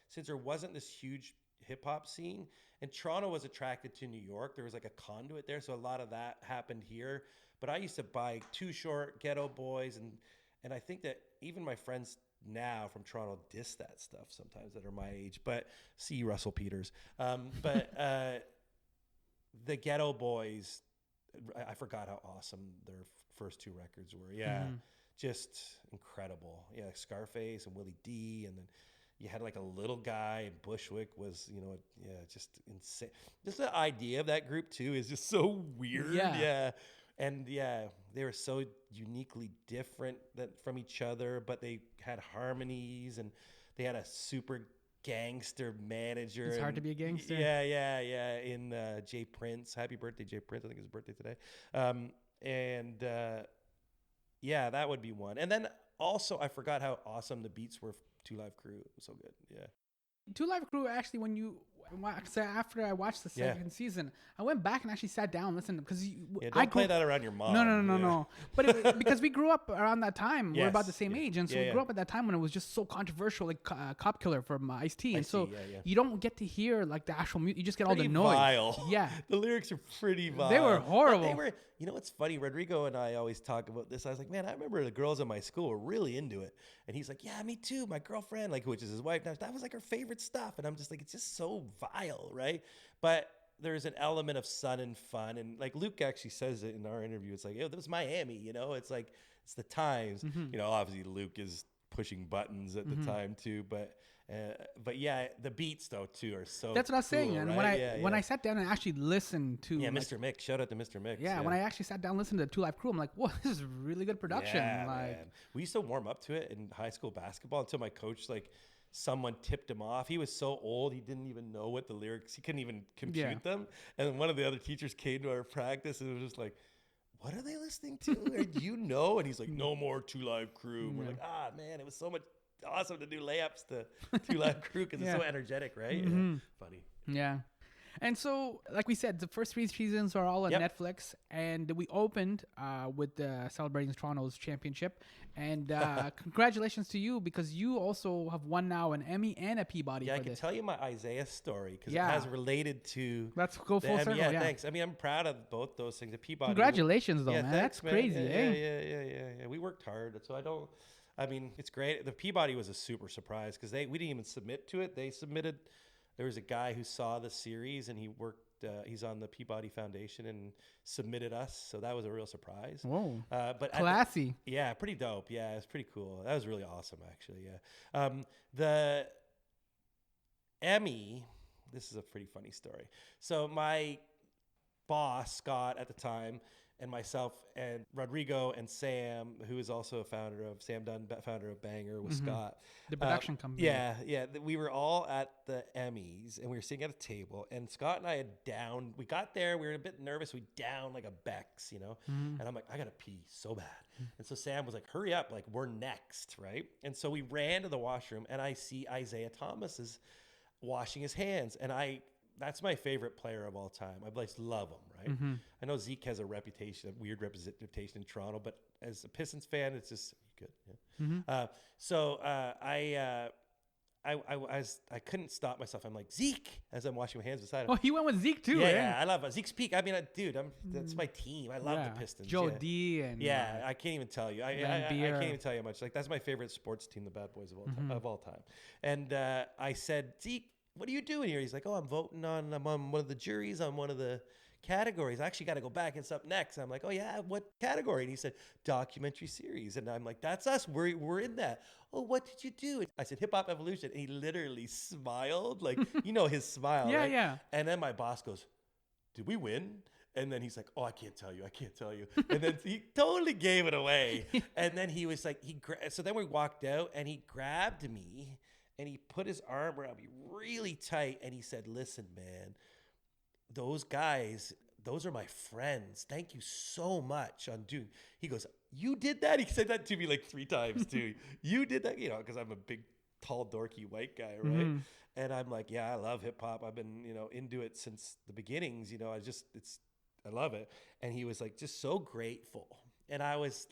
since there wasn't this huge hip hop scene, and Toronto was attracted to New York, there was like a conduit there. So a lot of that happened here. But I used to buy Too Short, Ghetto Boys, and I think that even my friends now from Toronto diss that stuff sometimes that are my age, but see Russell Peters. But the Ghetto Boys, I forgot how awesome their first 2 records were. Yeah, just incredible. Yeah, Scarface and Willie D, and then you had like a little guy, and Bushwick was, just insane. Just the idea of that group too is just so weird. Yeah. And yeah, they were so uniquely different from each other, but they had harmonies, and they had a super gangster manager. It's hard to be a gangster. Yeah. In Jay Prince. Happy birthday, Jay Prince. I think it's his birthday today. Yeah, that would be one. And then also, I forgot how awesome the beats were. 2 Live Crew. It was so good. Yeah. 2 Live Crew, actually, after I watched the second season, I went back and actually sat down and listened, because don't play that around your mom. No. But because we grew up around that time, we're about the same age, and so we grew up at that time when it was just so controversial, like Cop Killer from Ice-T, and so you don't get to hear like the actual music; you just get all the noise. Vile. Yeah, the lyrics are pretty vile. They were horrible. They were. You know what's funny? Rodrigo and I always talk about this. I was like, man, I remember the girls in my school were really into it, and he's like, yeah, me too. My girlfriend, which is his wife now, that was like her favorite stuff, and I'm just like, it's just so vile, right? But there's an element of sun and fun, and like Luke actually says it in our interview. It's like, that was Miami, it's like it's the times. Obviously Luke is pushing buttons at the time too, but yeah, the beats though too are so. That's what I was saying, and right? when I sat down and actually listened to Mr. Mick, shout out to Mr. Mick. Yeah, when I actually sat down and listened to 2 Live Crew, I'm like, whoa, this is really good production. Yeah, man. We used to warm up to it in high school basketball until my coach someone tipped him off. He was so old, he didn't even know what the lyrics. He couldn't even compute them. And one of the other teachers came to our practice and was just like, what are they listening to? Or do you know? And he's like, no more 2 Live Crew. And we're like, man, it was so much awesome to do layups to 2 Live Crew because it's so energetic, right? Yeah. Funny. Yeah. And so, like we said, the first 3 seasons are all on Netflix, and we opened with celebrating Toronto's championship. And congratulations to you, because you also have won now an Emmy and a Peabody. Yeah, I can tell you my Isaiah story because it has related to. Let's go full circle. Yeah, thanks. I mean, I'm proud of both those things. The Peabody. Congratulations, though, man. Thanks, that's crazy. Yeah. We worked hard, so I mean, it's great. The Peabody was a super surprise because we didn't even submit to it. They submitted. There was a guy who saw the series and he worked He's on the Peabody Foundation and submitted us. So that was a real surprise. Whoa. But Classy. yeah, pretty dope. Yeah, it's pretty cool. That was really awesome, actually. Yeah. The Emmy, this is a pretty funny story. So my boss, Scott, at the time, and myself and Rodrigo and Sam, who is also a founder of Sam Dunn, founder of Banger with Scott. The production company. Yeah. We were all at the Emmys and we were sitting at a table and Scott and I had downed, we got there, we were a bit nervous. We downed like a Bex, you know, and I'm like, I got to pee so bad. And so Sam was like, hurry up, like we're next, right? And so we ran to the washroom and I see Isaiah Thomas is washing his hands. And that's my favorite player of all time. I just love him, right? I know Zeke has a reputation, a weird representation in Toronto, but as a Pistons fan, it's just good. Yeah. So I couldn't stop myself. I'm like, Zeke, as I'm washing my hands beside him. Oh, he went with Zeke too, Yeah, I love Zeke's peak. I mean, dude, that's my team. I love the Pistons. Joe D and I can't even tell you. I can't even tell you how much. Like that's my favorite sports team, the Bad Boys of all time. And I said, Zeke, what are you doing here? He's like, oh, I'm on one of the juries on one of the categories. I actually got to go back. It's up next. I'm like, oh yeah, what category? And he said, documentary series. And I'm like, that's us. We're in that. Oh, what did you do? I said, hip hop evolution. And he literally smiled, like his smile. Yeah, right? yeah. And then my boss goes, did we win? And then he's like, oh, I can't tell you. And then he totally gave it away. And then he was like, so then we walked out and he grabbed me and he put his arm around me really tight. And he said, listen, man, those guys, those are my friends. Thank you so much on doing. He goes, you did that? He said that to me like 3 times too. You did that? Because I'm a big, tall, dorky white guy, right? And I'm like, yeah, I love hip hop. I've been, into it since the beginnings. I love it. And he was like, just so grateful. And I was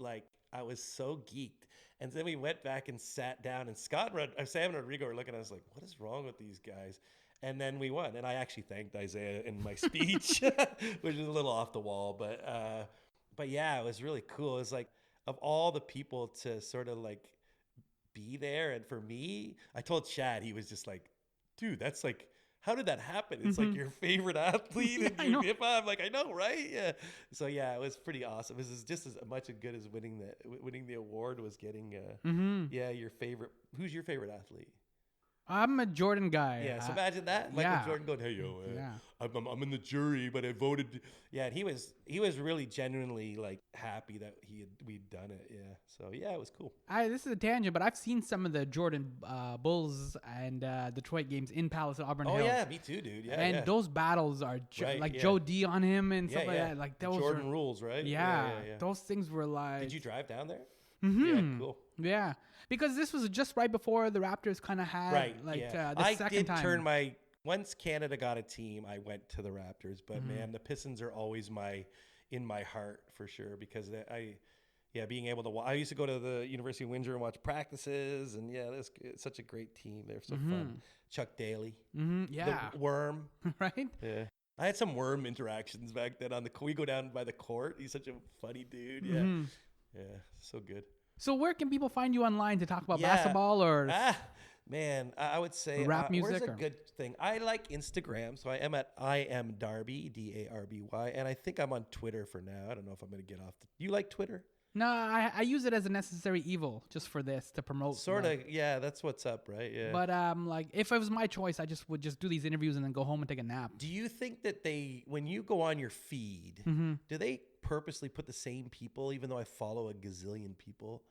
so geeked. And then we went back and sat down and Sam and Rodrigo were looking at us like, what is wrong with these guys? And then we won. And I actually thanked Isaiah in my speech, which is a little off the wall. But yeah, it was really cool. It was like, of all the people to sort of like be there. And for me, I told Chad, he was just like, dude, that's like, how did that happen? It's like your favorite athlete in hip hop. Like, I know, right? Yeah. So yeah, it was pretty awesome. This is just as much as good as winning the award was getting. Your favorite. Who's your favorite athlete? I'm a Jordan guy. Yeah, so imagine that. Michael Jordan going, hey, yo, I'm in the jury, but I voted. Yeah, and he was really genuinely like happy that we'd done it. Yeah, so yeah, it was cool. This is a tangent, but I've seen some of the Jordan Bulls and Detroit games in Palace at Auburn Hills. Oh yeah, me too, dude. Yeah, and those battles are Joe D on him and stuff like that. Like those Jordan rules, right? Yeah, those things were like. Did you drive down there? Yeah, cool. Yeah, because this was just right before the Raptors kind of had the second time. Once Canada got a team, I went to the Raptors, but man, the Pistons are always in my heart for sure because being able to I used to go to the University of Windsor and watch practices and it's such a great team. They're so fun. Chuck Daly, the Worm, right? Yeah. I had some Worm interactions back then we go down by the court. He's such a funny dude. Yeah, so good. So where can people find you online to talk about basketball or? Man, I would say rap music. Where's a good thing? I like Instagram, so I am at Darby Darby, and I think I'm on Twitter for now. I don't know if I'm going to get off. You like Twitter? No, I use it as a necessary evil just for this to promote. Sort of, yeah. That's what's up, right? Yeah. But like, if it was my choice, I would just do these interviews and then go home and take a nap. Do you think that when you go on your feed, do they purposely put the same people, even though I follow a gazillion people?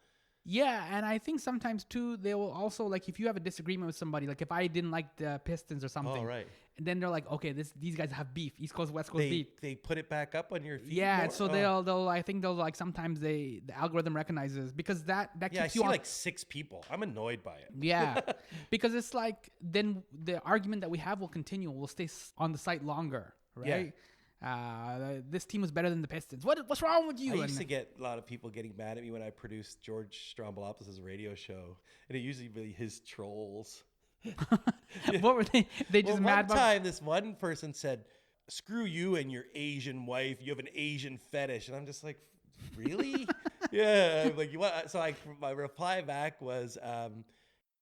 Yeah, and I think sometimes too they will also like if you have a disagreement with somebody, like if I didn't like the Pistons or something, and then they're like, okay, these guys have beef, East Coast West Coast beef. They put it back up on your feed. Yeah, more? So they'll I think they'll like sometimes the algorithm recognizes because that keeps you. I see like 6 people. I'm annoyed by it. Yeah, because it's like then the argument that we have will continue. We'll stay on the site longer, right? Yeah. This team was better than the Pistons. What's wrong with you? I used to get a lot of people getting mad at me when I produced George Strombolopoulos' radio show, and it usually be his trolls. What were they? They just mad. One time, this one person said, "Screw you and your Asian wife. You have an Asian fetish," and I'm just like, "Really?" Yeah. I'm like, you want? So my reply back was,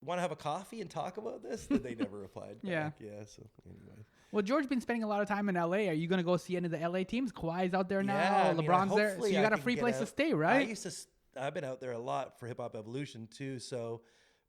want to have a coffee and talk about this? Then they never replied back. Yeah. So anyway. Well, George's been spending a lot of time in LA. Are you going to go see any of the LA teams? Kawhi's out there now. Yeah, LeBron's there. So you got a free place to stay, right? I've been out there a lot for Hip Hop Evolution too. So,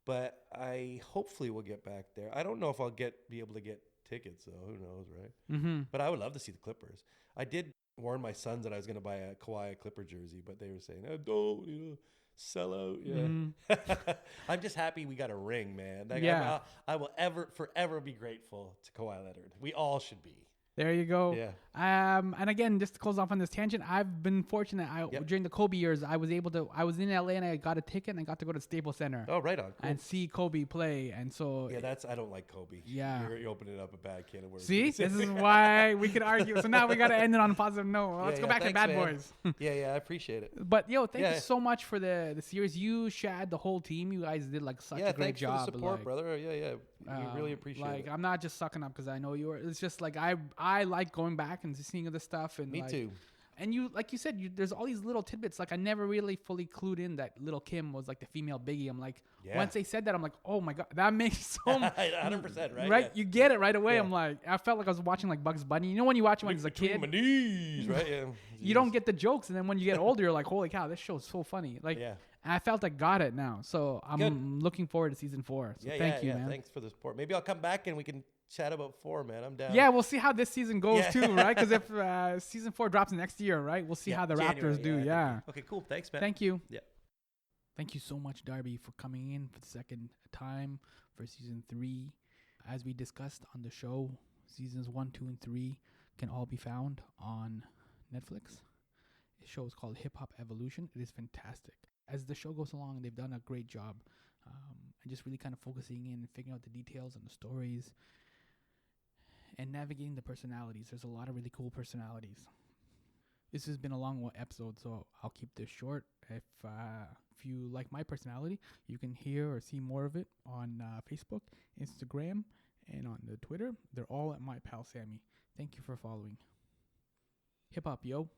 but I hopefully will get back there. I don't know if I'll be able to get tickets, so who knows, right? Mm-hmm. But I would love to see the Clippers. I did warn my sons that I was going to buy a Kawhi Clipper jersey, but they were saying, "Oh, don't, sell out." Yeah. Mm-hmm. I'm just happy we got a ring, man. Like, I will forever be grateful to Kawhi Leonard. We all should be. There you go. Yeah. And again, just to close off on this tangent, I've been fortunate. During the Kobe years, I was in LA and I got a ticket and I got to go to the Staples Center. Oh, right on. Cool. And see Kobe play. And so I don't like Kobe. Yeah. You're opening up a bad can of worms. See, this is why we could argue. So now we got to end it on a positive note. Let's go back to Bad Boys. Yeah, I appreciate it. But thank you so much for the series. You, Shad, the whole team, you guys did like such a great job. For the support, brother. Yeah. We really appreciate it. Like, I'm not just sucking up because I know you are. It's just like I like going back and seeing other stuff. And me too. And you, like you said, there's all these little tidbits. Like I never really fully clued in that Little Kim was like the female Biggie. I'm like, once they said that, I'm like, oh my God, that makes so much. 100%, right? Right? Yeah. You get it right away. Yeah. I'm like, I felt like I was watching like Bugs Bunny. You know when you watch him when he's a kid? My knees, right? Yeah. You don't get the jokes. And then when you get older, you're like, holy cow, this show's so funny. Like, and I felt I got it now. So I'm looking forward to season 4. So thank you, man. Thanks for the support. Maybe I'll come back and we can chat about 4, man. I'm down. Yeah, we'll see how this season goes too, right? Because if season 4 drops next year, right? We'll see how the January, Raptors do. Yeah. Okay, cool. Thanks, man. Thank you. Yeah. Thank you so much, Darby, for coming in for the second time for season 3. As we discussed on the show, seasons 1, 2, and 3 can all be found on Netflix. The show is called Hip Hop Evolution. It is fantastic. As the show goes along, they've done a great job. And just really kind of focusing in and figuring out the details and the stories and navigating the personalities. There's a lot of really cool personalities. This has been a long episode, so I'll keep this short. If you like my personality, you can hear or see more of it on Facebook, Instagram, and on the Twitter. They're all at My Pal Sammy. Thank you for following. Hip hop, yo.